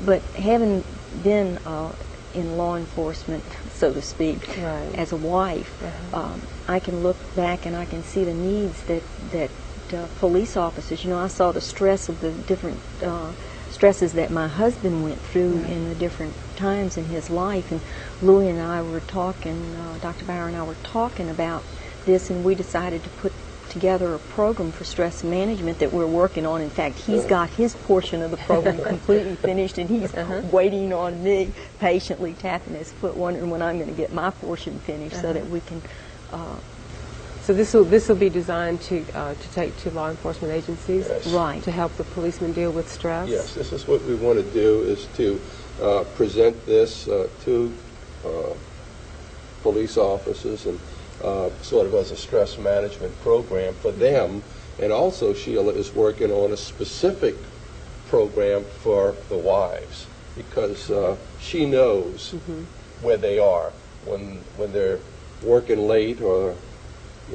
But having been in law enforcement, so to speak, as a wife, I can look back and I can see the needs that police officers. I saw the stress of the different stresses that my husband went through in the different times in his life, and Louis and I were talking, Dr. Bauer and I were talking about this, and we decided to put together a program for stress management that we're working on. In fact, he's got his portion of the program completely finished, and he's waiting on me, patiently tapping his foot, wondering when I'm going to get my portion finished so that we can... So this will be designed to take to law enforcement agencies, Yes. to help the policemen deal with stress? Yes, this is what we want to do, is to present this to police officers, and sort of as a stress management program for them. And also Sheila is working on a specific program for the wives, because she knows where they are when they're working late, or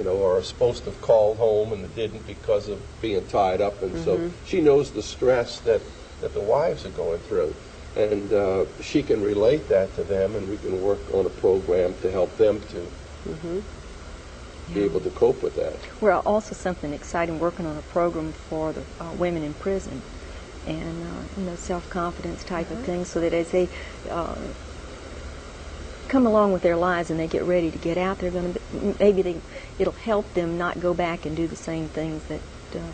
are supposed to have called home and didn't because of being tied up, and so she knows the stress that the wives are going through, and she can relate that to them, and we can work on a program to help them to be able to cope with that. We're also something exciting, working on a program for the women in prison, and self-confidence type of thing, so that as they come along with their lives and they get ready to get out, they're going to it'll help them not go back and do the same things that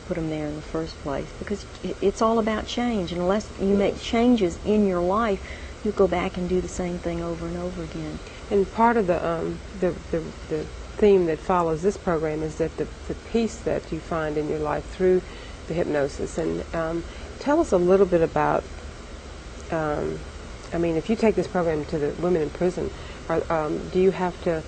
put them there in the first place, because it's all about change, and unless you make changes in your life, you go back and do the same thing over and over again. And part of the theme that follows this program is that the peace that you find in your life through the hypnosis. And tell us a little bit about, if you take this program to the women in prison, do you have to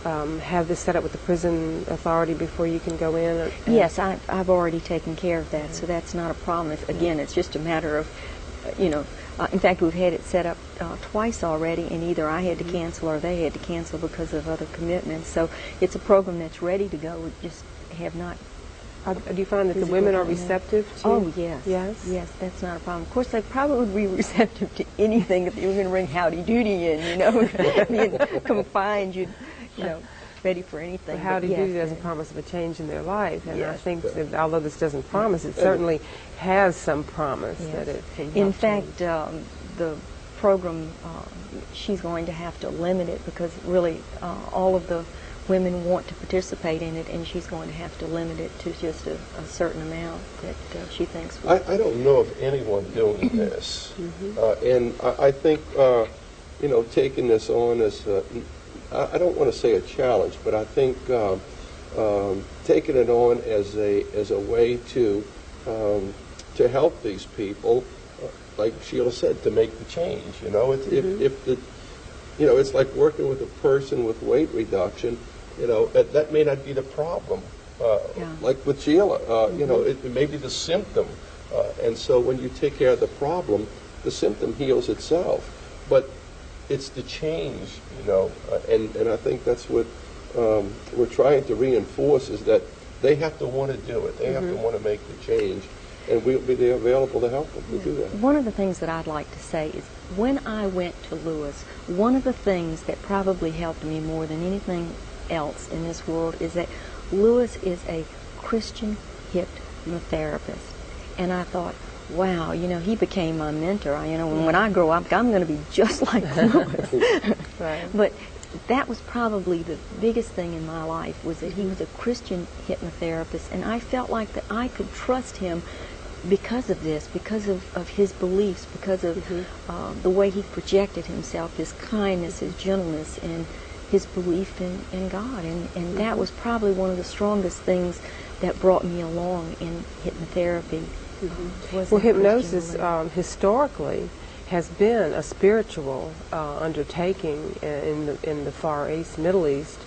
have this set up with the prison authority before you can go in? Yes, I've already taken care of that, so that's not a problem. Again, it's just a matter of, in fact, we've had it set up twice already, and either I had to cancel or they had to cancel because of other commitments. So it's a program that's ready to go. We just have not. Do you find that the women are receptive to? Oh, yes. Yes? Yes, that's not a problem. Of course, they probably would be receptive to anything if you were going to bring Howdy Doody in, being confined, ready for anything. But Howdy Doody doesn't promise of a change in their life, and I think that although this doesn't promise, it certainly has some promise that it can help. In fact, the program, she's going to have to limit it because really all of the women want to participate in it, and she's going to have to limit it to just a certain amount that she thinks will. I don't know of anyone doing this. And I think, taking this on as, I don't want to say a challenge, but I think taking it on as a way to help these people, like Sheila said, to make the change. It's like working with a person with weight reduction. That may not be the problem. Like with Sheila, it may be the symptom. And so when you take care of the problem, the symptom heals itself. But it's the change, and I think that's what we're trying to reinforce, is that they have to want to do it. They have to want to make the change, and we'll be there available to help them to do that. One of the things that I'd like to say is when I went to Lewis, one of the things that probably helped me more than anything else in this world is that Lewis is a Christian hypnotherapist. And I thought, wow, he became my mentor. When I grow up, I'm going to be just like Lewis. Right. But that was probably the biggest thing in my life, was that he was a Christian hypnotherapist, and I felt like that I could trust him because of this, because of his beliefs, because of the way he projected himself, his kindness, his gentleness, and his belief in God. And that was probably one of the strongest things that brought me along in hypnotherapy. Well, hypnosis historically has been a spiritual undertaking in the Far East, Middle East.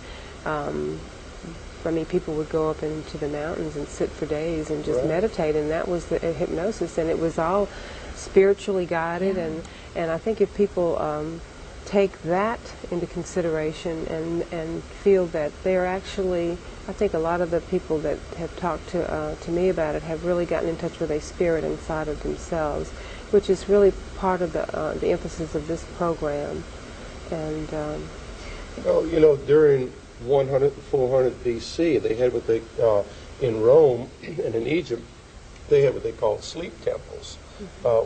People would go up into the mountains and sit for days and just meditate, and that was the hypnosis, and it was all spiritually guided. And I think if people take that into consideration and feel that they're actually, I think a lot of the people that have talked to me about it have really gotten in touch with a spirit inside of themselves, which is really part of the emphasis of this program. And during 100 and 400 BC, they had what they in Rome and in Egypt, they had what they called sleep temples,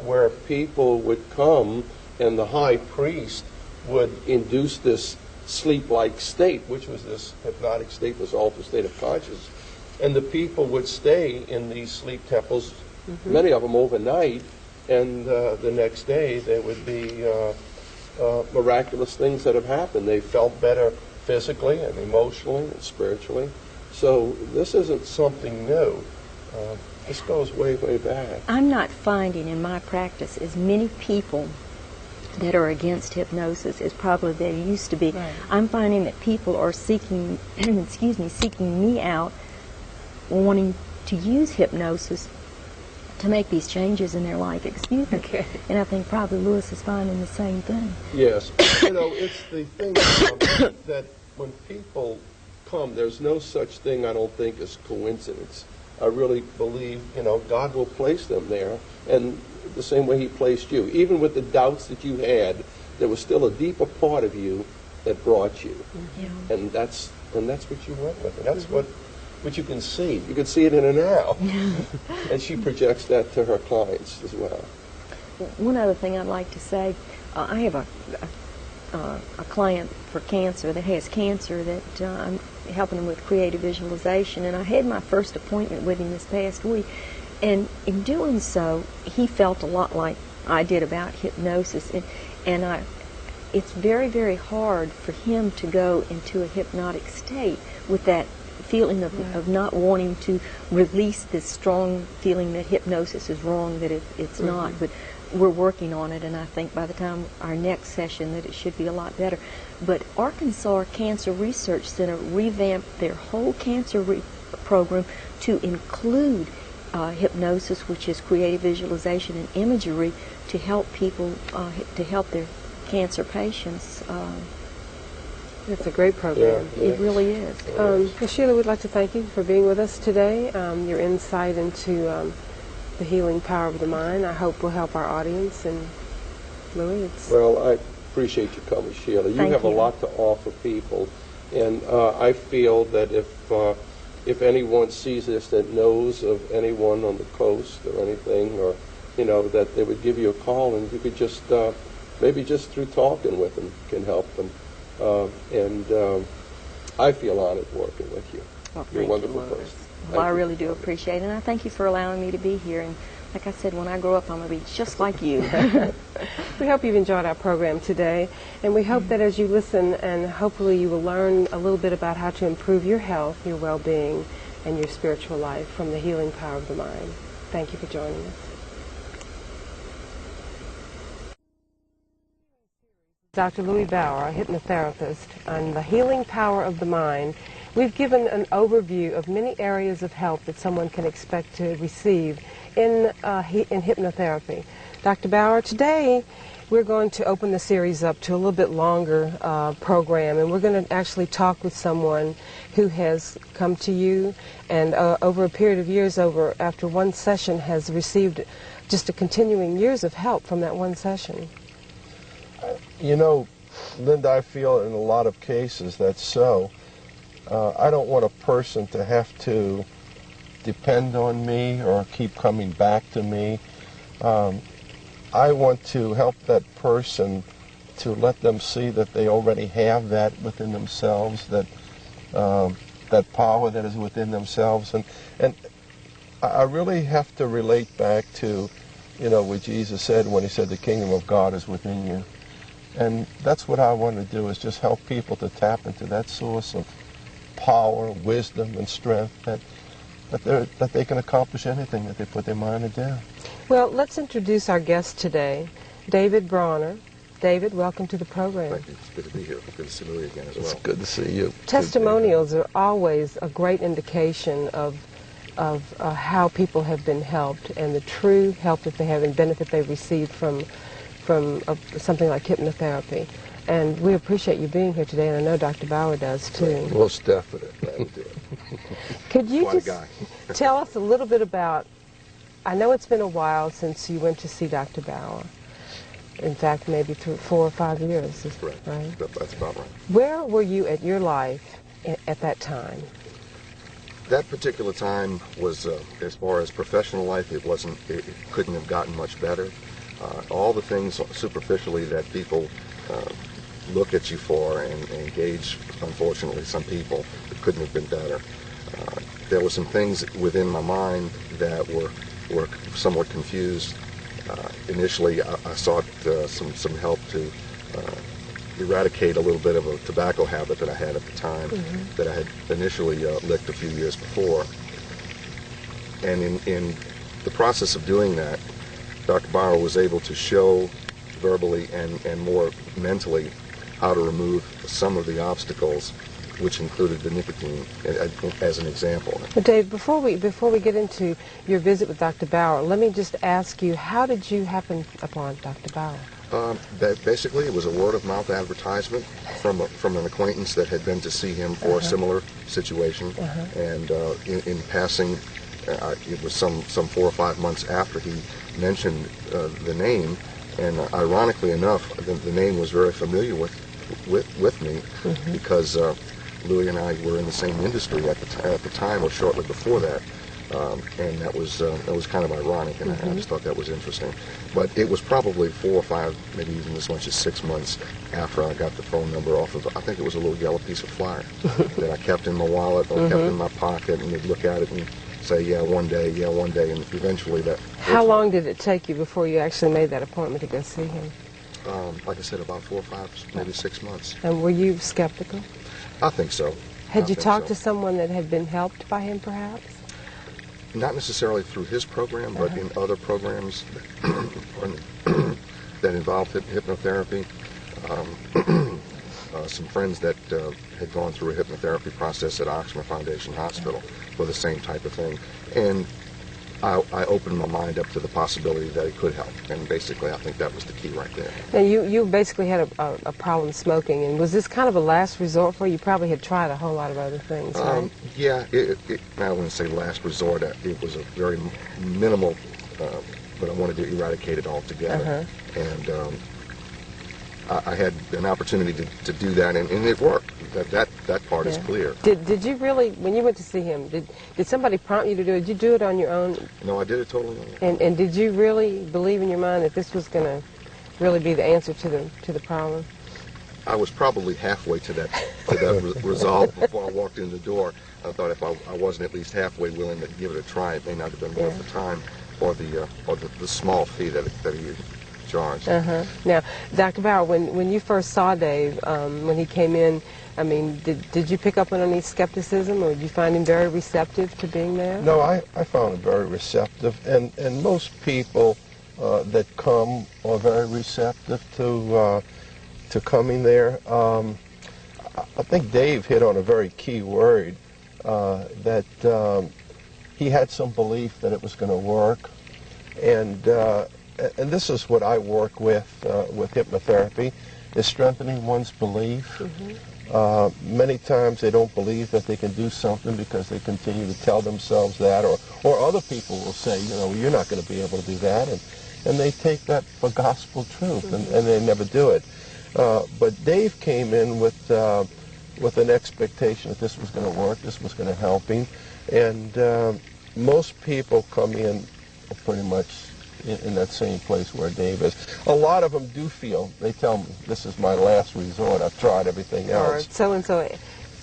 where people would come and the high priest would induce this sleep-like state, which was this hypnotic state, this altered state of consciousness. And the people would stay in these sleep temples, many of them overnight, and the next day there would be miraculous things that have happened. They felt better physically and emotionally and spiritually. So this isn't something new. This goes way, way back. I'm not finding in my practice as many people that are against hypnosis as probably there used to be. Right. I'm finding that people are seeking me out, wanting to use hypnosis to make these changes in their life. Okay. And I think probably Lewis is finding the same thing. Yes. It's the thing that when people come, there's no such thing, I don't think, as coincidence. I really believe, God will place them there, and the same way he placed you. Even with the doubts that you had, there was still a deeper part of you that brought you. Yeah. And that's what you went with. And that's what you can see. You can see it in her now. And she projects that to her clients as well. One other thing I'd like to say, I have a client for cancer that has cancer that I'm helping him with creative visualization, and I had my first appointment with him this past week, and in doing so he felt a lot like I did about hypnosis, and it's very, very hard for him to go into a hypnotic state with that feeling of not wanting to release this strong feeling that hypnosis is wrong, that it's not. But we're working on it, and I think by the time our next session that it should be a lot better. But Arkansas Cancer Research Center revamped their whole cancer program to include hypnosis, which is creative visualization and imagery, to help people, to help their cancer patients. It's a great program. It really is. Well, Sheila, we'd like to thank you for being with us today. Your insight into the healing power of the mind, I hope will help our audience. And Louis, Well, I appreciate you coming, Sheila. You have a lot to offer people, and I feel that if anyone sees this that knows of anyone on the coast or anything, or that they would give you a call, and you could just maybe just through talking with them can help them. And I feel honored working with you. Well, You're a wonderful Louis. person. Well, I really do appreciate it, and I thank you for allowing me to be here. And like I said, when I grow up, I'm going to be just like you. We hope you've enjoyed our program today, and we hope that as you listen, and hopefully you will learn a little bit about how to improve your health, your well-being, and your spiritual life from the healing power of the mind. Thank you for joining us. Dr. Louis Bauer, a hypnotherapist, on the healing power of the mind. We've given an overview of many areas of help that someone can expect to receive in hypnotherapy. Dr. Bauer, today we're going to open the series up to a little bit longer program, and we're going to actually talk with someone who has come to you and over a period of years, after one session, has received just a continuing years of help from that one session. Linda, I feel in a lot of cases that's so. I don't want a person to have to depend on me or keep coming back to me. I want to help that person to let them see that they already have that within themselves, that that power that is within themselves. And I really have to relate back to, what Jesus said when he said the kingdom of God is within you. And that's what I want to do, is just help people to tap into that source of power, wisdom, and strength that they can accomplish anything that they put their mind to do. Well, let's introduce our guest today, David Bronner. David, welcome to the program. Thank you. It's good to be here. Good to see Louis again as well. It's good to see you. Testimonials are always a great indication of how people have been helped and the true help that they have and benefit they've received from something like hypnotherapy. And we appreciate you being here today, and I know Dr. Bauer does too. Most definitely. Glad to do it. Could you Quite a just guy. tell us a little bit about, I know it's been a while since you went to see Dr. Bauer. In fact, maybe 4 or 5 years, Correct. right? That's about right. Where were you at your life at that time? That particular time was, as far as professional life, it couldn't have gotten much better. All the things superficially that people look at you for and engage, unfortunately, some people, it couldn't have been better. There were some things within my mind that were somewhat confused. Initially, I sought some help to eradicate a little bit of a tobacco habit that I had at the time, that I had initially licked a few years before. And in the process of doing that, Dr. Bauer was able to show verbally and more mentally how to remove some of the obstacles, which included the nicotine, as an example. Well, Dave, before we get into your visit with Dr. Bauer, let me just ask you, how did you happen upon Dr. Bauer? Basically, it was a word-of-mouth advertisement from an acquaintance that had been to see him for a similar situation, and in passing, it was some 4 or 5 months after he mentioned the name, and ironically enough, the name was very familiar with me, because Louis and I were in the same industry at the time or shortly before that, and that was kind of ironic, and I just thought that was interesting. But it was probably 4 or 5, maybe even as much as 6 months after I got the phone number off of, I think it was a little yellow piece of flyer that I kept in my wallet or kept in my pocket, and they'd look at it and say, yeah, one day, and eventually that... How long did it take you before you actually made that appointment to go see him? Like I said, about 4 or 5, maybe 6 months. And were you skeptical? I think so. Had you talked to someone that had been helped by him, perhaps? Not necessarily through his program, but in other programs that involved hypnotherapy. Some friends that had gone through a hypnotherapy process at Oxford Foundation Hospital for the same type of thing. And I opened my mind up to the possibility that it could help. And basically, I think that was the key right there. Now, you basically had a problem smoking, and was this kind of a last resort for you? You probably had tried a whole lot of other things, right? Yeah, I wouldn't say last resort. It was a very minimal, but I wanted to eradicate it altogether. And I had an opportunity to do that, and it worked. That part is clear. Did you really, when you went to see him, did somebody prompt you to do it? Did you do it on your own? No, I did it totally on my own. And did you really believe in your mind that this was going to really be the answer to the problem? I was probably halfway to that resolve before I walked in the door. I thought if I wasn't at least halfway willing to give it a try, it may not have been worth the time or the small fee that he charged. Now, Dr. Bauer, when you first saw Dave, when he came in, I mean, did you pick up on any skepticism, or did you find him very receptive to being there? No, I found him very receptive, and most people that come are very receptive to coming there. I think Dave hit on a very key word, that he had some belief that it was going to work, and this is what I work with hypnotherapy, is strengthening one's belief. Many times they don't believe that they can do something because they continue to tell themselves that, or other people will say, you're not going to be able to do that, and they take that for gospel truth, and they never do it. But Dave came in with an expectation that this was going to work, this was going to help him, and most people come in pretty much in that same place where Dave is. A lot of them do feel, they tell me, this is my last resort, I've tried everything else. Or so-and-so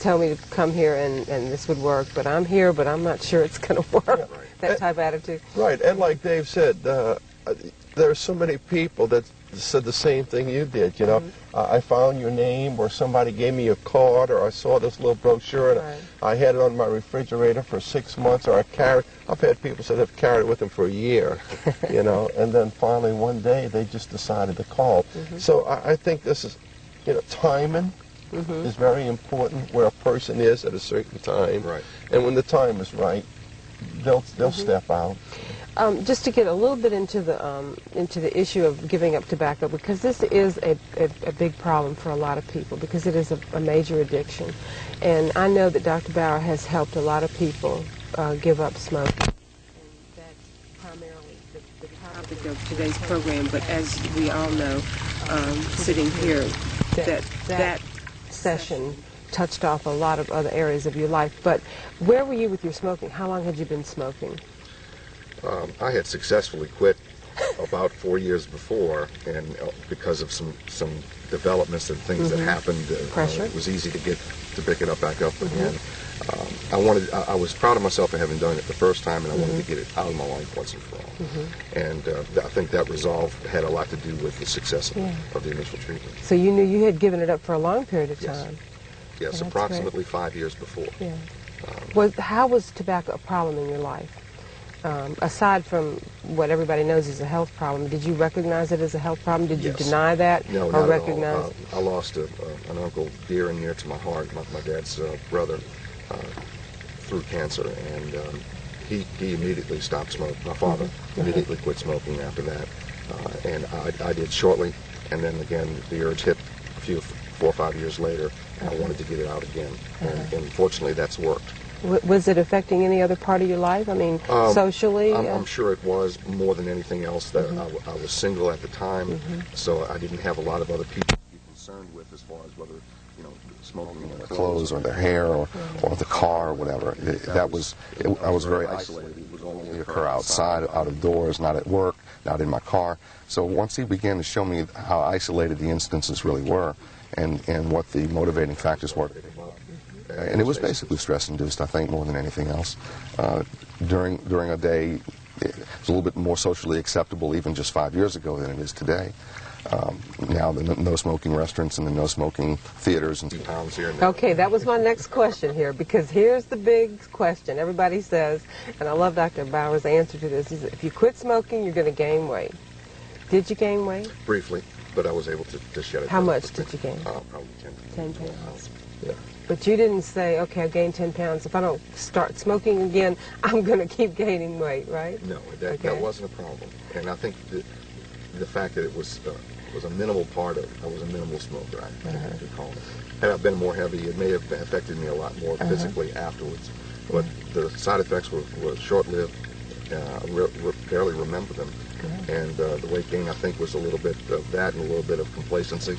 tell me to come here and this would work, but I'm here, but I'm not sure it's going to work. Yeah, right. That type of attitude. Right, and like Dave said, there are so many people that said the same thing you did, I found your name, or somebody gave me a card, or I saw this little brochure, and I had it on my refrigerator for 6 months, or I've had people say they've carried it with them for a year, and then finally one day they just decided to call. So I think this is, timing is very important, where a person is at a certain time, and when the time is right, they'll step out. Just to get a little bit into the issue of giving up tobacco, because this is a big problem for a lot of people, because it is a major addiction. And I know that Dr. Bauer has helped a lot of people give up smoking. And that's primarily the topic of today's program, but as we all know, sitting here, that session touched off a lot of other areas of your life. But where were you with your smoking? How long had you been smoking? I had successfully quit about 4 years before, and because of some developments and things that happened, it was easy to pick it up back up again. I was proud of myself for having done it the first time, and I wanted to get it out of my life once and for all. And I think that resolve had a lot to do with the success of the initial treatment. So you knew you had given it up for a long period of time. Yes, approximately 5 years before. Yeah. How was tobacco a problem in your life? Aside from what everybody knows is a health problem, did you recognize it as a health problem? Did you deny that? No, or not recognize at all. I lost an uncle dear and near to my heart, my dad's brother, through cancer, and he immediately stopped smoking. My father immediately quit smoking after that, and I did shortly, and then again the urge hit 4 or 5 years later, and I wanted to get it out again, and fortunately that's worked. Was it affecting any other part of your life? I mean, socially? I'm sure it was, more than anything else. That I was single at the time, so I didn't have a lot of other people to be concerned with as far as whether, smoking in their clothes or their hair or the car or whatever. I was very isolated. It would only occur outside, out of doors, not at work, not in my car. So once he began to show me how isolated the instances really were and what the motivating factors were, and it was basically stress-induced, I think, more than anything else. During a day, it's a little bit more socially acceptable even just 5 years ago than it is today. Now the no smoking restaurants and the no smoking theaters and pounds here and there. Okay, that was my next question here, because here's the big question. Everybody says, and I love Dr. Bauer's answer to this, is if you quit smoking, you're going to gain weight. Did you gain weight? Briefly, but I was able to shed it. How much did you gain? Probably 10 pounds. Yeah. But you didn't say, okay, I've gained 10 pounds. If I don't start smoking again, I'm going to keep gaining weight, right? No, that wasn't a problem. And I think the fact that it was a minimal part of, I was a minimal smoker, I could call it. Had I been more heavy, it may have affected me a lot more physically afterwards. But the side effects were short-lived. I barely remember them. And the weight gain, I think, was a little bit of that and a little bit of complacency,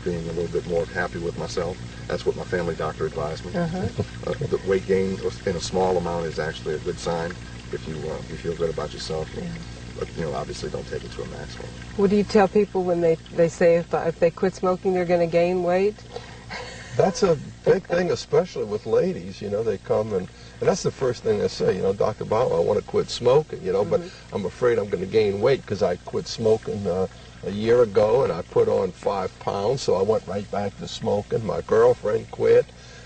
being a little bit more happy with myself. That's what my family doctor advised me. The weight gain in a small amount is actually a good sign if you feel good about yourself. But, obviously don't take it to a maximum. What do you tell people when they say if they quit smoking, they're going to gain weight? That's a big thing, especially with ladies. They come and that's the first thing they say. Dr. Bauer, I want to quit smoking. But I'm afraid I'm going to gain weight because I quit smoking a year ago and I put on 5 pounds, so I went right back to smoking. My girlfriend quit.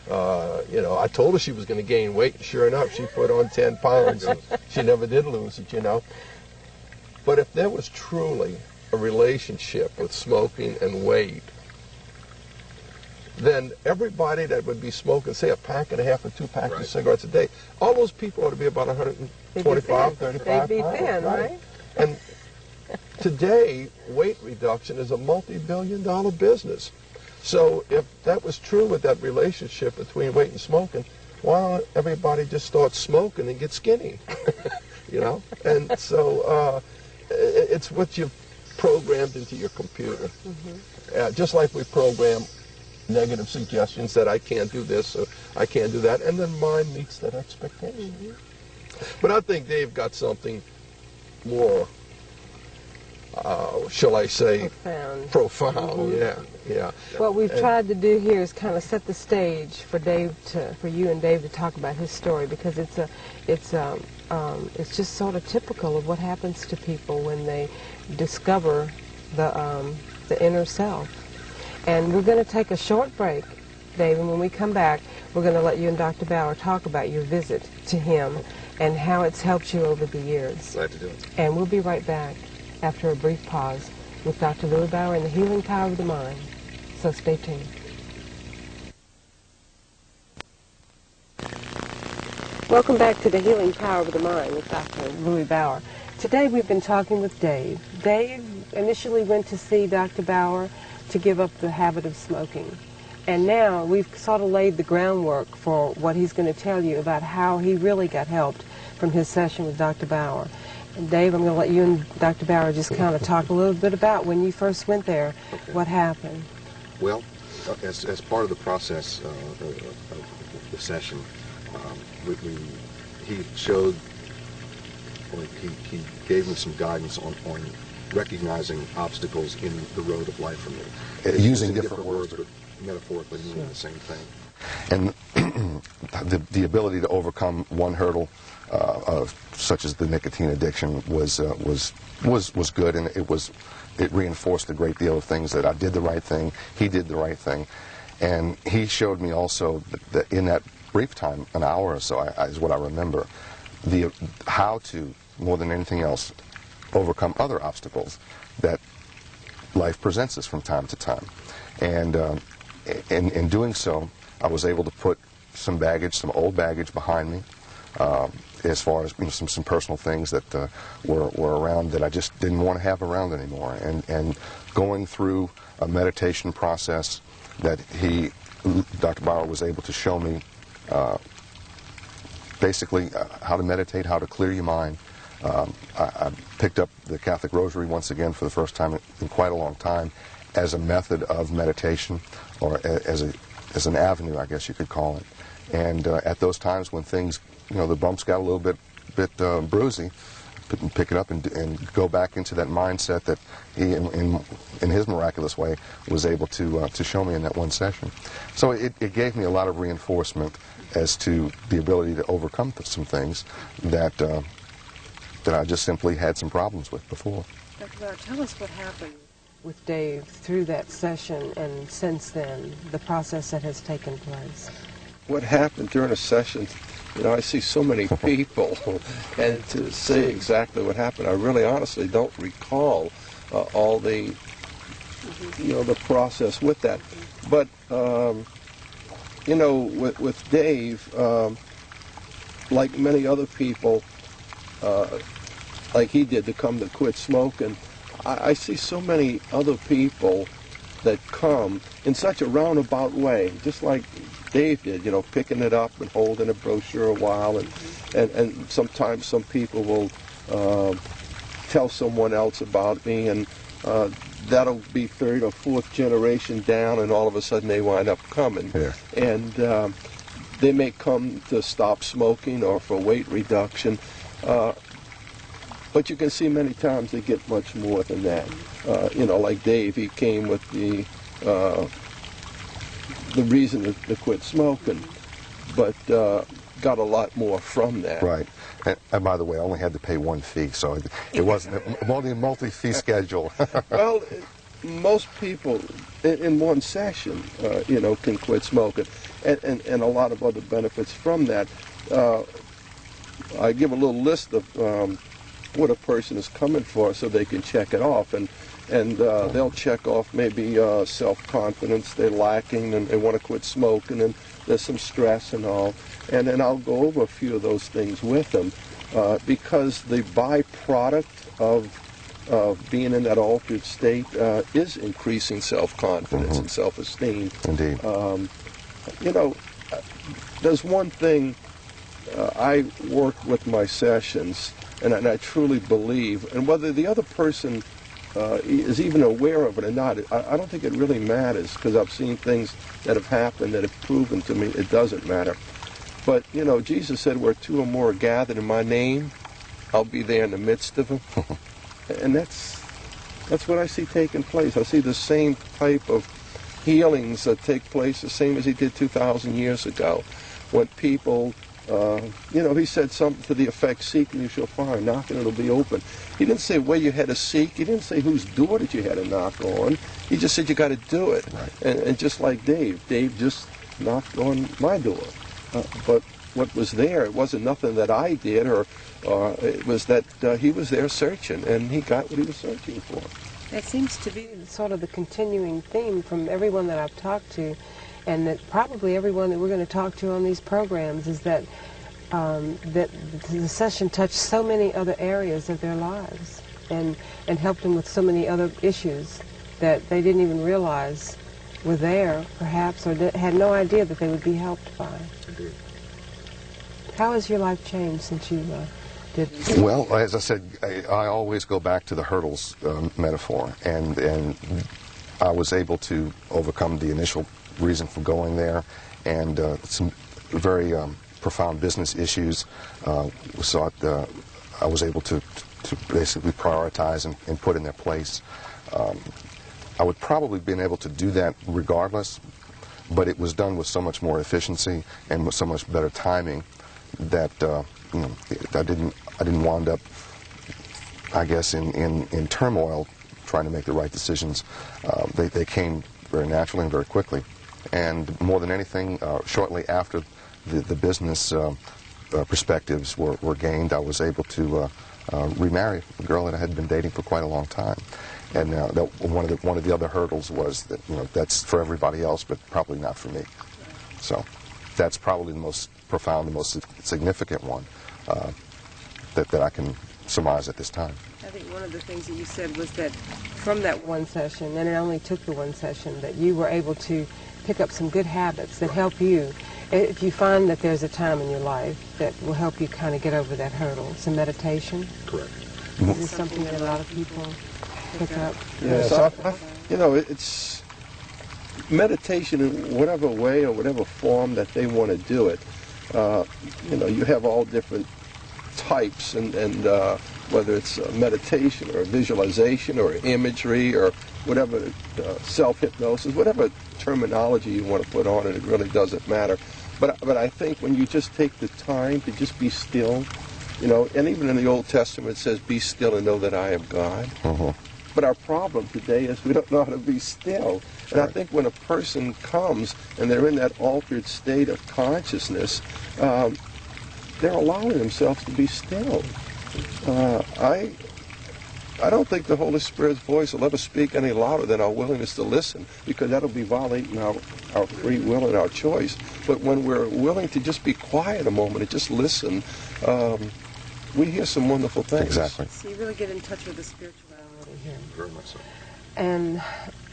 I told her she was going to gain weight, and sure enough, she put on 10 pounds. And she never did lose it. But if there was truly a relationship with smoking and weight, then everybody that would be smoking, say, a pack and a half or 2 packs of cigarettes a day, all those people ought to be about 125, 35 They'd be pounds. thin, right? And today, weight reduction is a multi-billion-dollar business. So if that was true with that relationship between weight and smoking, why don't everybody just start smoking and get skinny? And so it's what you've programmed into your computer. Just like we program negative suggestions that I can't do this or I can't do that, and then mine meets that expectation. But I think Dave got something more, shall I say, profound. Yeah. What we've tried to do here is kind of set the stage for you and Dave to talk about his story, because it's just sort of typical of what happens to people when they discover the inner self. And we're going to take a short break, Dave, and when we come back, we're going to let you and Dr. Bauer talk about your visit to him and how it's helped you over the years. Glad to do it. And we'll be right back after a brief pause with Dr. Louis Bauer and the healing power of the mind. So stay tuned. Welcome back to the healing power of the mind with Dr. Louis Bauer. Today we've been talking with Dave. Dave initially went to see Dr. Bauer to give up the habit of smoking. And now we've sort of laid the groundwork for what he's going to tell you about how he really got helped from his session with Dr. Bauer. And Dave, I'm going to let you and Dr. Bauer just kind of talk a little bit about when you first went there, what happened. Well, as part of the process of the session, he showed, or he gave me some guidance on recognizing obstacles in the road of life for me. Using different words, but metaphorically meaning the same thing. And the ability to overcome one hurdle, such as the nicotine addiction, was good, and it reinforced a great deal of things that I did the right thing, he did the right thing, and he showed me also that in that brief time, an hour or so is what I remember, how to, more than anything else, overcome other obstacles that life presents us from time to time. And in doing so, I was able to put some baggage, some old baggage behind me, as far as some personal things that were around that I just didn't want to have around anymore. And going through a meditation process that Dr. Bauer was able to show me basically how to meditate, how to clear your mind. I picked up the Catholic Rosary once again for the first time in quite a long time as a method of meditation, or as an avenue, I guess you could call it. And at those times when things, the bumps got a little bit bruisey, pick it up and go back into that mindset that he, in his miraculous way, was able to show me in that one session. So it gave me a lot of reinforcement as to the ability to overcome some things that I just simply had some problems with before. Dr. Bauer, tell us what happened with Dave through that session and since then, the process that has taken place. What happened during a session, you know, I see so many people, and to say exactly what happened, I really honestly don't recall all the, you know, the process with that. But, you know, with Dave, like many other people, like he did to come to quit smoking, I see so many other people that come in such a roundabout way, just like Dave did, you know, picking it up and holding a brochure a while, and sometimes some people will tell someone else about me, and that'll be third or fourth generation down, and all of a sudden they wind up coming. Yeah. And they may come to stop smoking or for weight reduction. But you can see many times they get much more than that. You know, like Dave, he came with the reason to quit smoking, but got a lot more from that. Right. And by the way, I only had to pay one fee, so it wasn't a multi-fee schedule. Well, most people in one session, you know, can quit smoking, and a lot of other benefits from that. I give a little list of what a person is coming for so they can check it off, and they'll check off maybe self-confidence they're lacking, and they want to quit smoking, and there's some stress and all, and then I'll go over a few of those things with them, because the byproduct of being in that altered state is increasing self-confidence and self-esteem. Indeed. You know, there's one thing I work with my sessions, and I truly believe, and whether the other person is even aware of it or not, I don't think it really matters, because I've seen things that have happened that have proven to me it doesn't matter. But, you know, Jesus said, where two or more are gathered in my name, I'll be there in the midst of them. And that's what I see taking place. I see the same type of healings that take place, the same as he did 2,000 years ago, when people... you know, he said something to the effect, seek and you shall find, knock and it'll be open. He didn't say where you had to seek. He didn't say whose door that you had to knock on. He just said you got to do it. Right. And just like Dave just knocked on my door. But what was there, it wasn't nothing that I did, or it was that he was there searching, and he got what he was searching for. That seems to be sort of the continuing theme from everyone that I've talked to, and that probably everyone that we're going to talk to on these programs, is that that the session touched so many other areas of their lives and helped them with so many other issues that they didn't even realize were there, perhaps, or had no idea that they would be helped by. Indeed. How has your life changed since you did this? Well, as I said, I always go back to the hurdles metaphor, and I was able to overcome the initial reason for going there, and some very profound business issues. I was able to basically prioritize and put in their place. I would probably have been able to do that regardless, but it was done with so much more efficiency and with so much better timing that you know, I didn't wind up, I guess, in turmoil trying to make the right decisions. They came very naturally and very quickly. And more than anything, shortly after the business perspectives were gained, I was able to remarry a girl that I had been dating for quite a long time. And one of the other hurdles was that, you know, that's for everybody else, but probably not for me. So that's probably the most profound, the most significant one that I can surmise at this time. I think one of the things that you said was that from that one session, and it only took the one session, that you were able to pick up some good habits that help you. If you find that there's a time in your life that will help you kind of get over that hurdle, some meditation. Correct. Is this something that a lot of people pick up? Yes, you know, it's meditation in whatever way or whatever form that they want to do it. You know, you have all different types, and whether it's meditation or visualization or imagery or whatever, self-hypnosis, whatever terminology you want to put on it, it really doesn't matter. But I think when you just take the time to just be still You know, and even in the Old Testament it says, be still and know that I am God. But our problem today is we don't know how to be still. And I think when a person comes and they're in that altered state of consciousness, they're allowing themselves to be still. I don't think the Holy Spirit's voice will ever speak any louder than our willingness to listen, because that'll be violating our free will and our choice. But when we're willing to just be quiet a moment and just listen, we hear some wonderful things. Exactly. So you really get in touch with the spirituality here. Very much so. And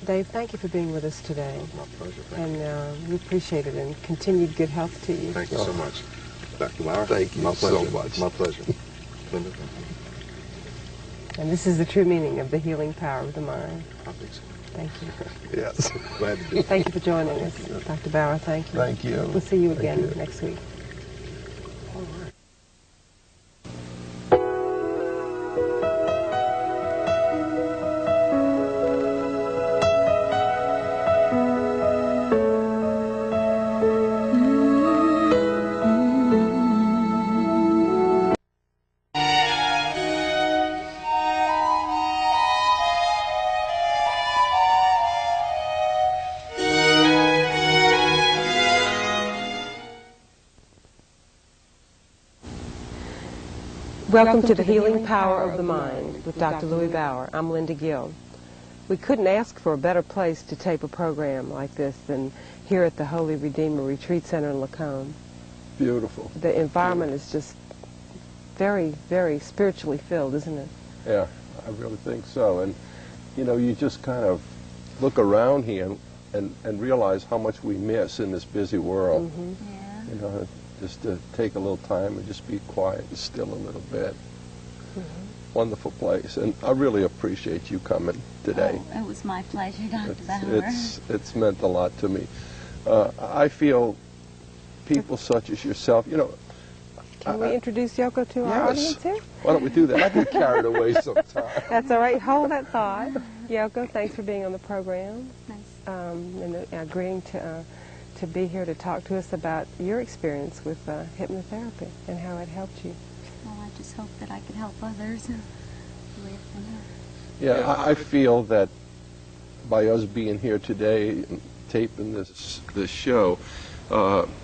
Dave, thank you for being with us today. My pleasure. And we appreciate it, and continued good health to you. Thank you so much. Dr. Lauer? Thank you so much. My pleasure. Linda, thank you. And this is the true meaning of the healing power of the mind. I think so. Thank you. Yes. Glad to do it. Thank you for joining us, Dr. Bauer. Thank you. Thank you. We'll see you Thank again you. next week. All right. Welcome to the Healing Power of the Mind with Dr. Louis Bauer. I'm Linda Gill. We couldn't ask for a better place to tape a program like this than here at the Holy Redeemer Retreat Center in Lacombe. Beautiful. The environment is just very, very spiritually filled, isn't it? Yeah, I really think so. And, you know, you just kind of look around here and realize how much we miss in this busy world. Yeah. You know, just to take a little time and just be quiet and still a little bit. Wonderful place. And I really appreciate you coming today. Oh, it was my pleasure, Dr. Bauer. It's meant a lot to me. I feel people such as yourself, you know. Can we introduce Yoko to our audience here? Why don't we do that? I get carried away sometimes. That's all right. Hold that thought. Yoko, thanks for being on the program. Nice. And agreeing to be here to talk to us about your experience with hypnotherapy and how it helped you. Well, I just hope that I could help others live from her. Yeah, I feel that by us being here today and taping this show,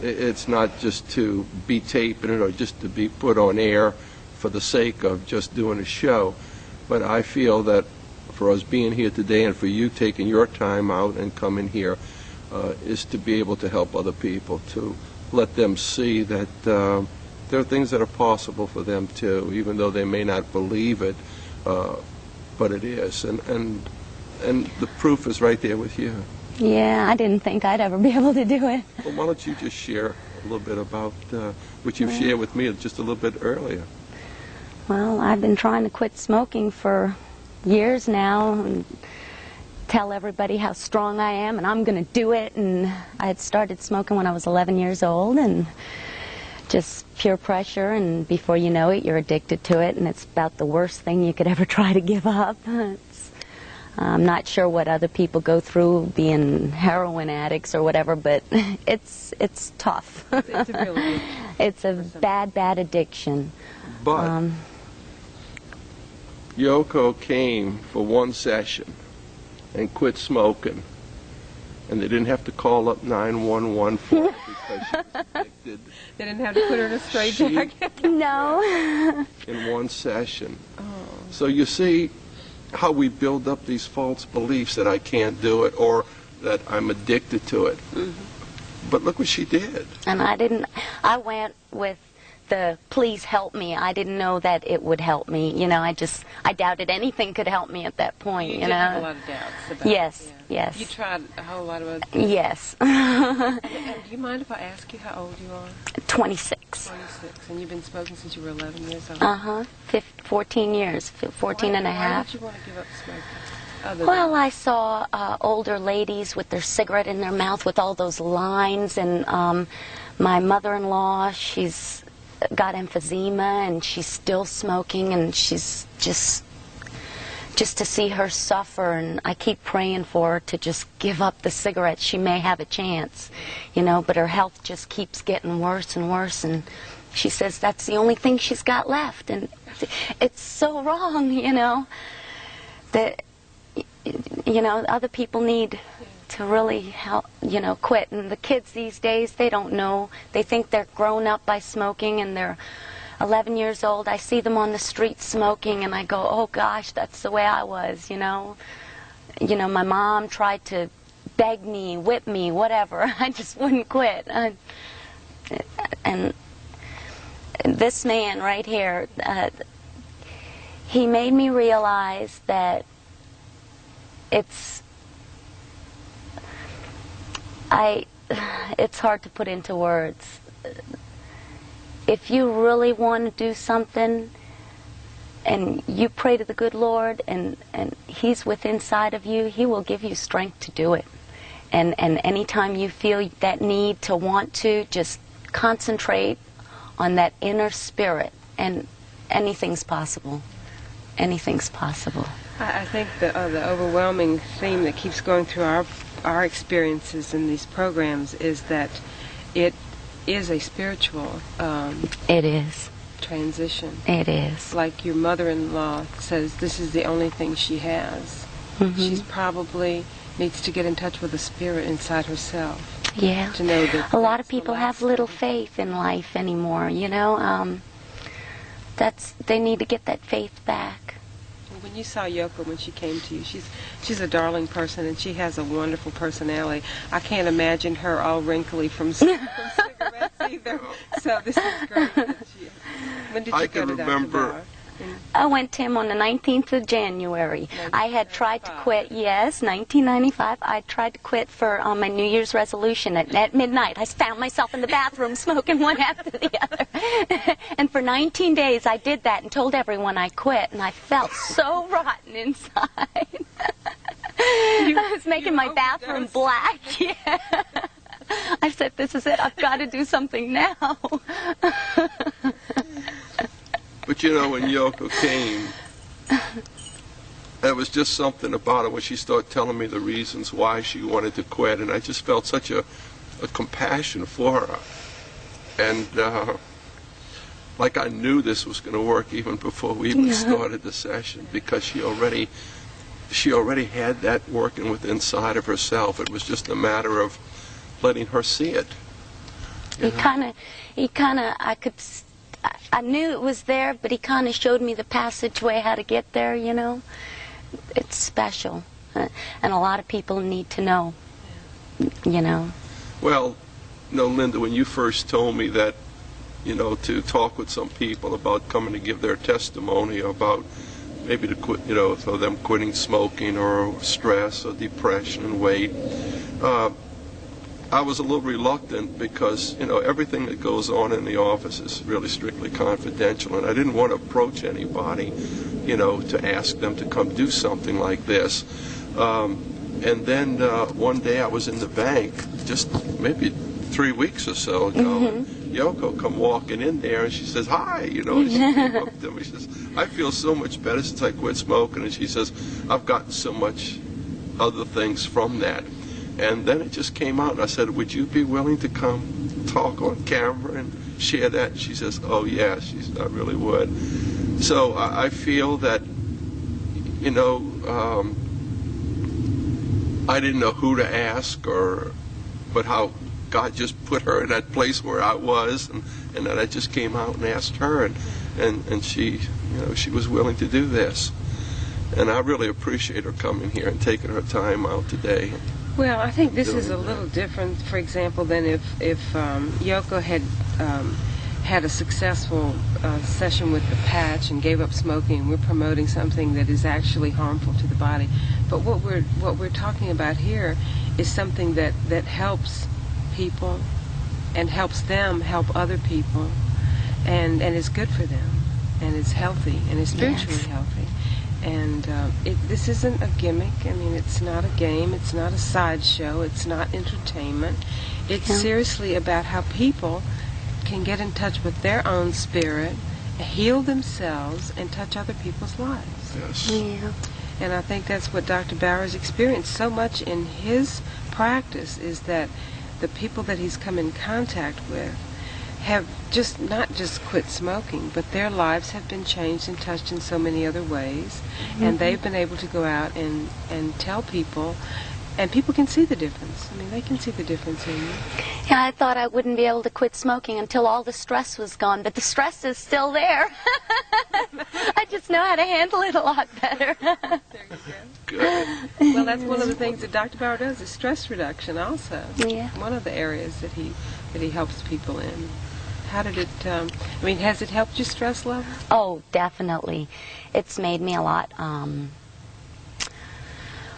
it's not just to be taping it or just to be put on air for the sake of just doing a show, but I feel that for us being here today and for you taking your time out and coming here is to be able to help other people, to let them see that there are things that are possible for them too, even though they may not believe it, but it is. And the proof is right there with you. Yeah, I didn't think I'd ever be able to do it. Well, why don't you just share a little bit about what you've shared with me just a little bit earlier? Well, I've been trying to quit smoking for years now and tell everybody how strong I am and I'm going to do it. And I had started smoking when I was 11 years old, and just pure pressure, and before you know it, you're addicted to it, and it's about the worst thing you could ever try to give up. I'm not sure what other people go through being heroin addicts or whatever, but it's tough. It's a really It's a bad addiction. But Yoko came for one session and quit smoking, and they didn't have to call up 911 for it because she was addicted. They didn't have to put her in a straitjacket. No. In one session. So you see how we build up these false beliefs that I can't do it or that I'm addicted to it. But look what she did. And I went with the please help me. I didn't know that it would help me. You know, I doubted anything could help me at that point, you did know. have a lot of doubts about Yes, it. Yeah. yes. You tried a whole lot of other things. Yes. And do you mind if I ask you how old you are? 26. 26. And you've been smoking since you were 11 years old? 14 years, 14 and a Why half. did you want to give up smoking? Other Well, than I saw older ladies with their cigarette in their mouth with all those lines, and my mother-in-law, she's got emphysema, and she's still smoking, and she's just to see her suffer, and I keep praying for her to just give up the cigarettes. She may have a chance, you know, but her health just keeps getting worse and worse, and she says that's the only thing she's got left. And it's so wrong, you know, that, you know, other people need to really help, you know, quit. And the kids these days, they don't know. They think they're grown up by smoking, and they're 11 years old. I see them on the street smoking, and I go, oh gosh, that's the way I was, you know. You know, my mom tried to beg me, whip me, whatever. I just wouldn't quit. And this man right here, he made me realize that it's hard to put into words. If you really want to do something and you pray to the good Lord and He's within inside of you, He will give you strength to do it. And anytime you feel that need to want to, just concentrate on that inner spirit, and anything's possible. Anything's possible. I think the overwhelming theme that keeps going through our experiences in these programs is that it is a spiritual it is. Transition. It is. Like your mother-in-law says, this is the only thing she has. Mm-hmm. She's probably needs to get in touch with the spirit inside herself. Yeah. To know that a lot of people have little faith in life anymore, you know. They need to get that faith back. When you saw Yoko when she came to you, she's a darling person, and she has a wonderful personality. I can't imagine her all wrinkly from cigarettes either. So this is great. When did you go to Dr. Bauer? I went to him on the 19th of January. I had tried to quit, yes, 1995. I tried to quit for my New Year's resolution. At midnight, I found myself in the bathroom smoking one after the other. And for 19 days, I did that and told everyone I quit, and I felt so rotten inside. I was making my bathroom black. Yeah. I said, this is it. I've got to do something now. But you know, when Yoko came, there was just something about her when she started telling me the reasons why she wanted to quit, and I just felt such a compassion for her. And like I knew this was going to work even before we even started the session, because she already had that working within inside of herself. It was just a matter of letting her see it. I knew it was there, but he kind of showed me the passageway how to get there, you know. It's special, and a lot of people need to know, you know. Well, no, Linda, when you first told me that, you know, to talk with some people about coming to give their testimony about maybe to quit, you know, for them quitting smoking or stress or depression and weight, I was a little reluctant because, you know, everything that goes on in the office is really strictly confidential, and I didn't want to approach anybody, you know, to ask them to come do something like this. And then one day I was in the bank, just maybe 3 weeks or so ago, and Yoko come walking in there, and she says, hi, you know, and she came up to me, she says, I feel so much better since I quit smoking, and she says, I've gotten so much other things from that. And then it just came out, and I said, would you be willing to come talk on camera and share that? And she says, oh, yeah, I really would. So I feel that, you know, I didn't know who to ask, but how God just put her in that place where I was, and that I just came out and asked her, and she, you know, she was willing to do this. And I really appreciate her coming here and taking her time out today. Well, I think this is a little different, for example, than if Yoko had had a successful session with the patch and gave up smoking. We're promoting something that is actually harmful to the body. But what we're talking about here is something that helps people and helps them help other people, and is good for them, and is healthy, and is spiritually healthy. And this isn't a gimmick. I mean, it's not a game. It's not a sideshow. It's not entertainment. It's seriously about how people can get in touch with their own spirit, heal themselves, and touch other people's lives. Yes. Yeah. And I think that's what Dr. Bauer's experienced so much in his practice, is that the people that he's come in contact with have just not just quit smoking, but their lives have been changed and touched in so many other ways, and they've been able to go out and tell people, and people can see the difference. I mean, they can see the difference in you. Yeah, I thought I wouldn't be able to quit smoking until all the stress was gone, but the stress is still there. I just know how to handle it a lot better. There you go. Good. Well, that's one of the things that Dr. Bauer does, is stress reduction also. Yeah. One of the areas that he helps people in. How did it, I mean, has it helped your stress level? Oh, definitely. It's made me a lot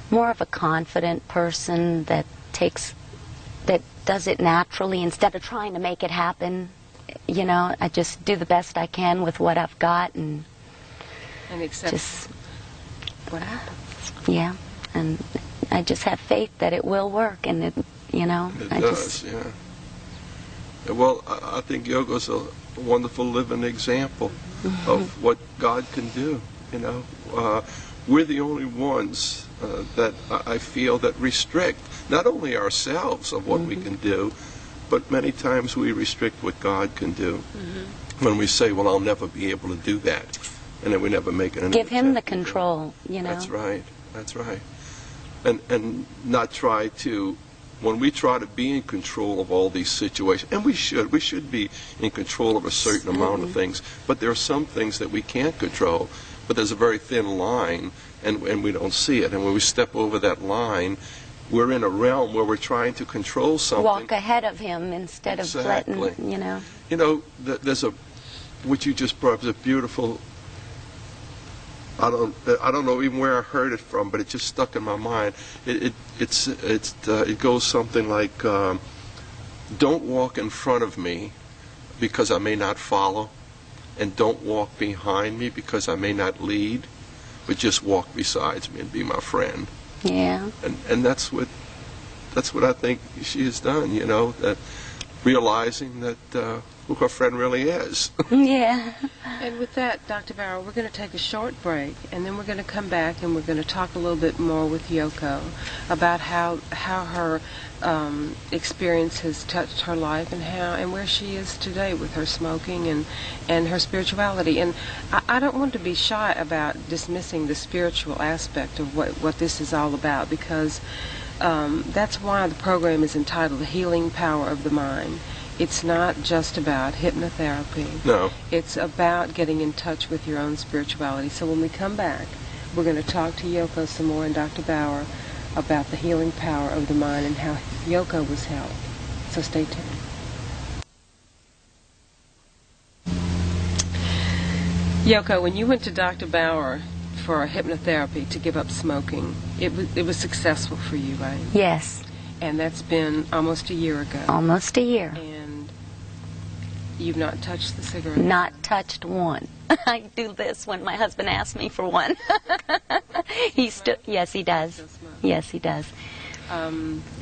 more of a confident person that does it naturally instead of trying to make it happen. You know, I just do the best I can with what I've got and accept just what happens. Yeah, and I just have faith that it will work, and it, you know, It I does, just yeah. Well, I think yoga's a wonderful living example of what God can do, you know. We're the only ones that I feel that restrict not only ourselves of what we can do, but many times we restrict what God can do. When we say, well, I'll never be able to do that, and then we never make it. give him the control, you know. That's right. That's right. And not try to, when we try to be in control of all these situations, and we should be in control of a certain amount of things, but there are some things that we can't control, but there's a very thin line, and we don't see it. And when we step over that line, we're in a realm where we're trying to control something. Walk ahead of him instead of letting, you know. You know, there's what you just brought up is a beautiful, I don't know even where I heard it from, but it just stuck in my mind. It goes something like, don't walk in front of me because I may not follow, and don't walk behind me because I may not lead, but just walk beside me and be my friend. Yeah. And that's what I think she has done, you know, that realizing that who her friend really is. Yeah. And with that, Dr. Bauer, we're going to take a short break, and then we're going to come back and we're going to talk a little bit more with Yoko about how her experience has touched her life and where she is today with her smoking and her spirituality. And I don't want to be shy about dismissing the spiritual aspect of what this is all about, because that's why the program is entitled The Healing Power of the Mind. It's not just about hypnotherapy. No. It's about getting in touch with your own spirituality. So when we come back, we're going to talk to Yoko some more and Dr. Bauer about the healing power of the mind and how Yoko was helped. So stay tuned. Yoko, when you went to Dr. Bauer for hypnotherapy to give up smoking, it was successful for you, right? Yes. And that's been almost a year ago. Almost a year. And you've not touched the cigarette? Not touched one. I do this when my husband asks me for one. Yes, he does. Yes, he does.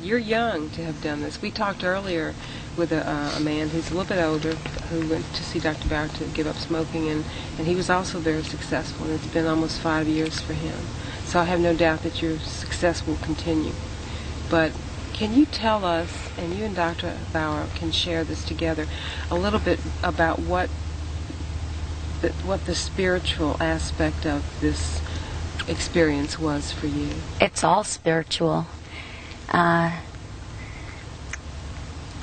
You're young to have done this. We talked earlier with a man who's a little bit older who went to see Dr. Bauer to give up smoking, and he was also very successful. And it's been almost 5 years for him. So I have no doubt that your success will continue. But can you tell us, and you and Dr. Bauer can share this together, a little bit about what the spiritual aspect of this experience was for you? It's all spiritual.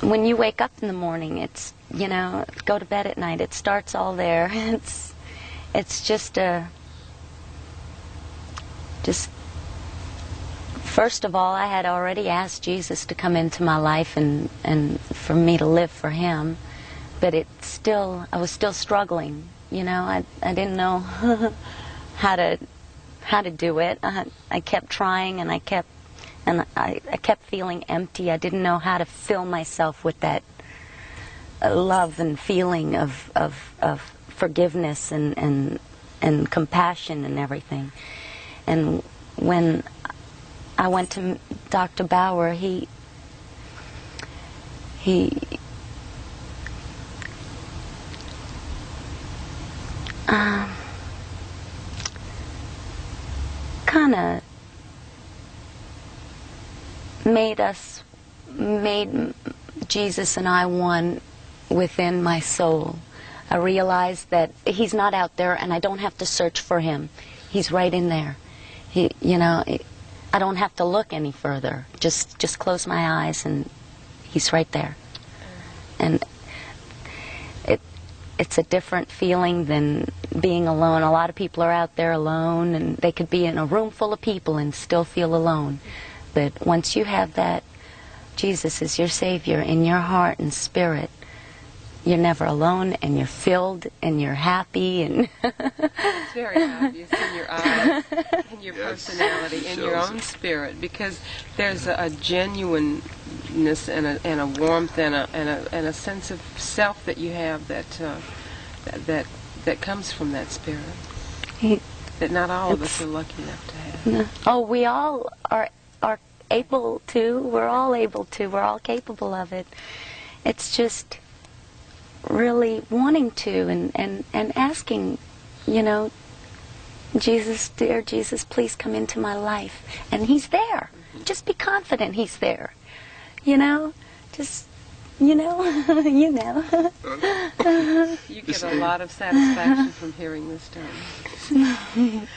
When you wake up in the morning, it's, you know, go to bed at night, it starts all there. It's just first of all, I had already asked Jesus to come into my life and for me to live for him, but I was still struggling. You know, I didn't know how to do it. I kept trying, and I kept feeling empty. I didn't know how to fill myself with that love and feeling of forgiveness and compassion and everything. And when I went to Dr. Bauer, he kind of made Jesus and I one within my soul. I realize that he's not out there and I don't have to search for him. He's right in there. I don't have to look any further. Just close my eyes and he's right there. And it's a different feeling than being alone. A lot of people are out there alone, and they could be in a room full of people and still feel alone. But once you have that, Jesus is your Savior in your heart and spirit, you're never alone, and you're filled, and you're happy, and it's very obvious in your eyes, in your personality, in your own spirit, because there's a genuineness and a warmth and a sense of self that you have that comes from that spirit. That not all of us are lucky enough to have. No. Oh, we all are able to. We're all able to. We're all capable of it. It's just really wanting to and asking, Jesus, dear Jesus, please come into my life. And he's there. Just be confident he's there. Just, you know. You get a lot of satisfaction from hearing this, don't you?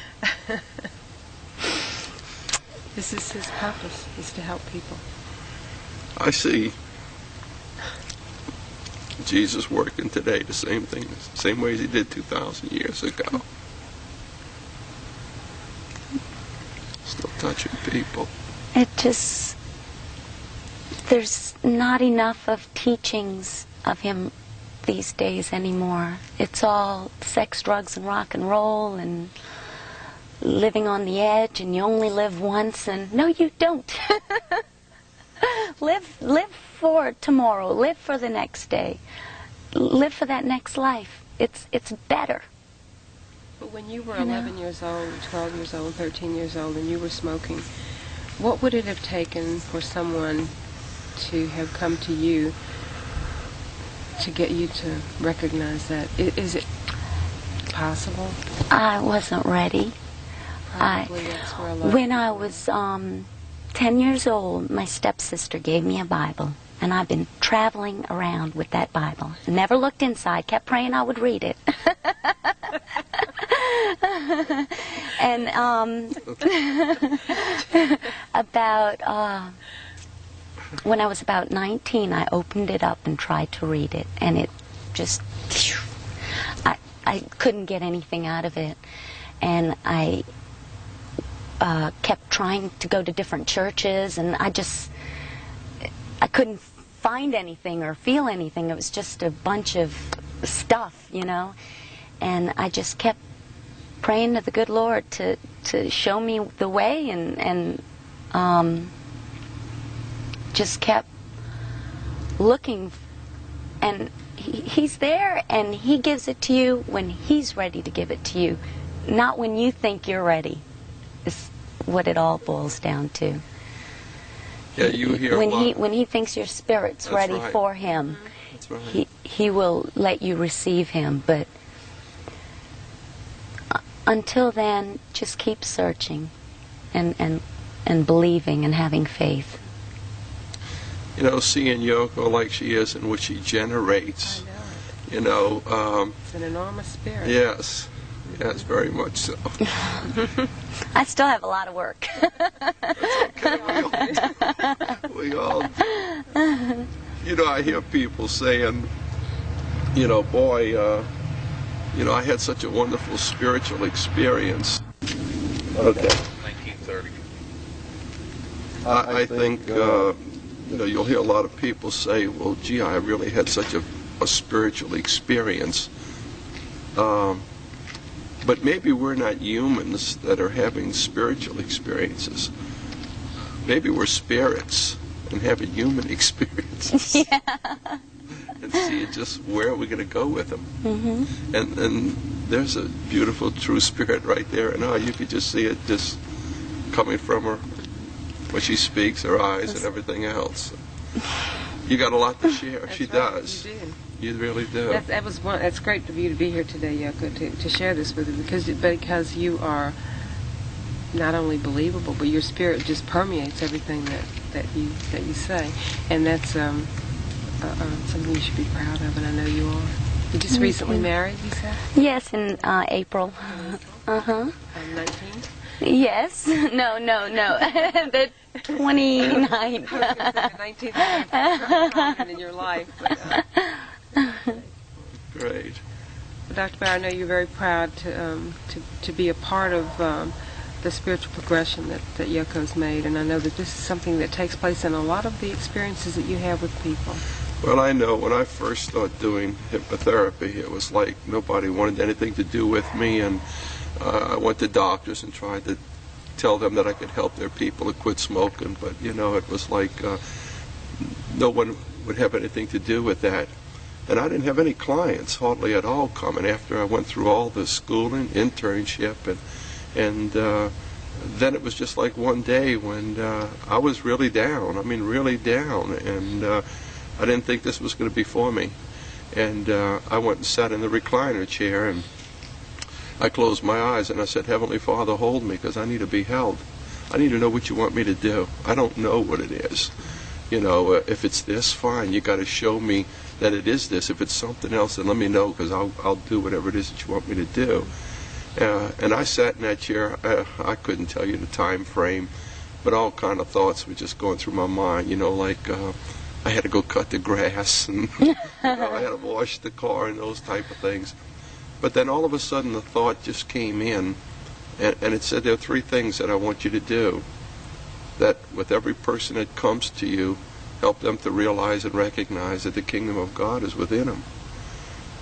This is his purpose, is to help people. I see Jesus working today the same thing, the same way as he did 2,000 years ago. Still touching people. There's not enough of teachings of him these days anymore. It's all sex, drugs, and rock and roll, and living on the edge, and you only live once, and no, you don't. Live for tomorrow. Live for the next day. Live for that next life. It's better. But when you were 11 years old, 12 years old, 13 years old, and you were smoking, what would it have taken for someone to have come to you to get you to recognize that? Is it possible? I wasn't ready. Probably that's where a lot when I was 10 years old, my stepsister gave me a Bible, and I've been traveling around with that Bible. Never looked inside, kept praying I would read it. And when I was about 19, I opened it up and tried to read it, and it just, I couldn't get anything out of it. And I kept trying to go to different churches, and I couldn't find anything or feel anything. It was just a bunch of stuff, and I just kept praying to the good Lord to show me the way, and just kept looking, and he's there, and he gives it to you when he's ready to give it to you, not when you think you're ready. Is what it all boils down to. Yeah, you hear when he thinks your spirit's ready for him, That's right. he will let you receive him. But until then, just keep searching and believing and having faith. Seeing Yoko like she is and what she generates. I know. It's an enormous spirit. Yes, very much so. I still have a lot of work. That's okay. We all do. I hear people saying, boy, I had such a wonderful spiritual experience. Okay. 1930. I think, you'll hear a lot of people say, well, gee, I really had such a spiritual experience. But maybe we're not humans that are having spiritual experiences. Maybe we're spirits and having human experiences. Yeah. And see just where are we going to go with them. Mm-hmm. And there's a beautiful, true spirit right there. And you could just see it just coming from her when she speaks, her eyes and everything else. You got a lot to share. That's she right, does. You do. You really do. That's great for you to be here today, Yoko, to share this with us, because you are not only believable, but your spirit just permeates everything that you say, and that's something you should be proud of, and I know you are. You just recently married, you said? Yes, in April. Uh-huh. 19? Yes. No. The 29th. 19th in your life. But, Great. Dr. Bauer, I know you're very proud to be a part of the spiritual progression that Yoko's made, and I know that this is something that takes place in a lot of the experiences that you have with people. Well, I know when I first started doing hypnotherapy, it was like nobody wanted anything to do with me, and I went to doctors and tried to tell them that I could help their people to quit smoking, but, it was like no one would have anything to do with that. And I didn't have any clients, hardly at all, coming after I went through all the schooling, internship, and then it was just like one day when I was really down. I mean, really down, and I didn't think this was going to be for me. And I went and sat in the recliner chair, and I closed my eyes, and I said, Heavenly Father, hold me, because I need to be held. I need to know what you want me to do. I don't know what it is. If it's this, fine. You got to show me that it is this. If it's something else, then let me know, because I'll do whatever it is that you want me to do. And I sat in that chair. I couldn't tell you the time frame, but all kind of thoughts were just going through my mind. Like I had to go cut the grass, and I had to wash the car, and those type of things. But then all of a sudden the thought just came in, and it said, there are 3 things that I want you to do. That with every person that comes to you, help them to realize and recognize that the kingdom of God is within them.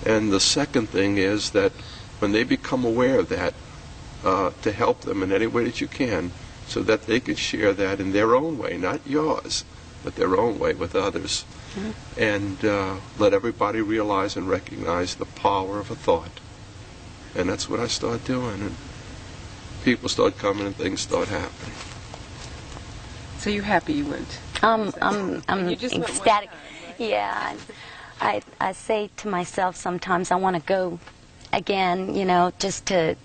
And the second thing is that when they become aware of that, to help them in any way that you can, so that they can share that in their own way, not yours, but their own way with others. Mm-hmm. And let everybody realize and recognize the power of a thought. And that's what I start doing. And people start coming and things start happening. So you're happy you went? I'm You just went ecstatic. one time, right? Yeah, I say to myself sometimes I want to go again, just to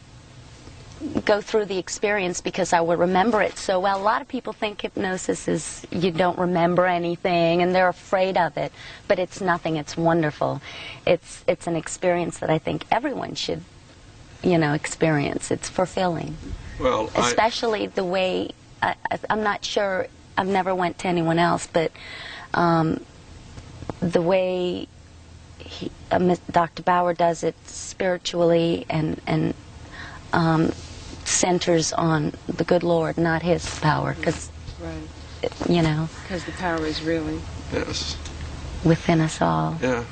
go through the experience, because I will remember it so well. A lot of people think hypnosis is you don't remember anything, and they're afraid of it. But it's nothing. It's wonderful. It's an experience that I think everyone should, experience. It's fulfilling. Well, especially the way. I'm not sure. I've never went to anyone else, but the way Dr. Bauer does it spiritually and centers on the good Lord, not his power, because right. Because the power is really within us all. Yeah.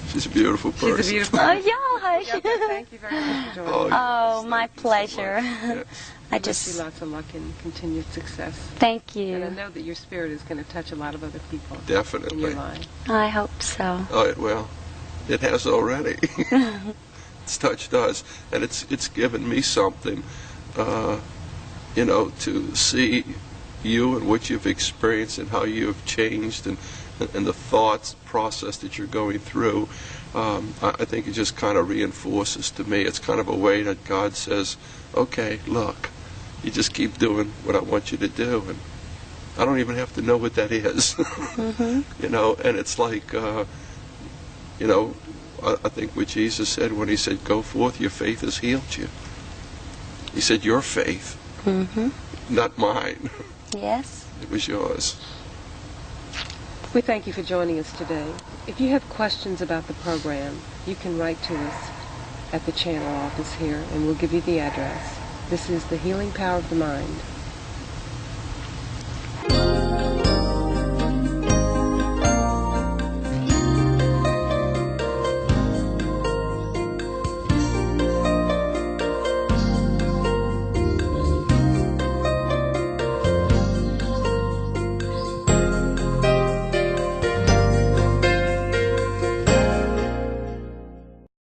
She's a beautiful person. She's a beautiful person. Oh, y'all, hush. Thank you very much for joining us. Oh, my pleasure. Yes. I wish you lots of luck and continued success. Thank you. And I know that your spirit is going to touch a lot of other people. Definitely. In your life. I hope so. Oh, it will. It has already. It's touched us, and it's given me something, to see you and what you've experienced and how you have changed and the thoughts process that you're going through. I think it just kind of reinforces to me. It's kind of a way that God says, okay, look, you just keep doing what I want you to do, and I don't even have to know what that is. Mm-hmm. And it's like, I think what Jesus said when he said, go forth, your faith has healed you. He said, your faith, not mine. Yes. It was yours. We thank you for joining us today. If you have questions about the program, you can write to us at the channel office here, and we'll give you the address. This is The Healing Power of the Mind.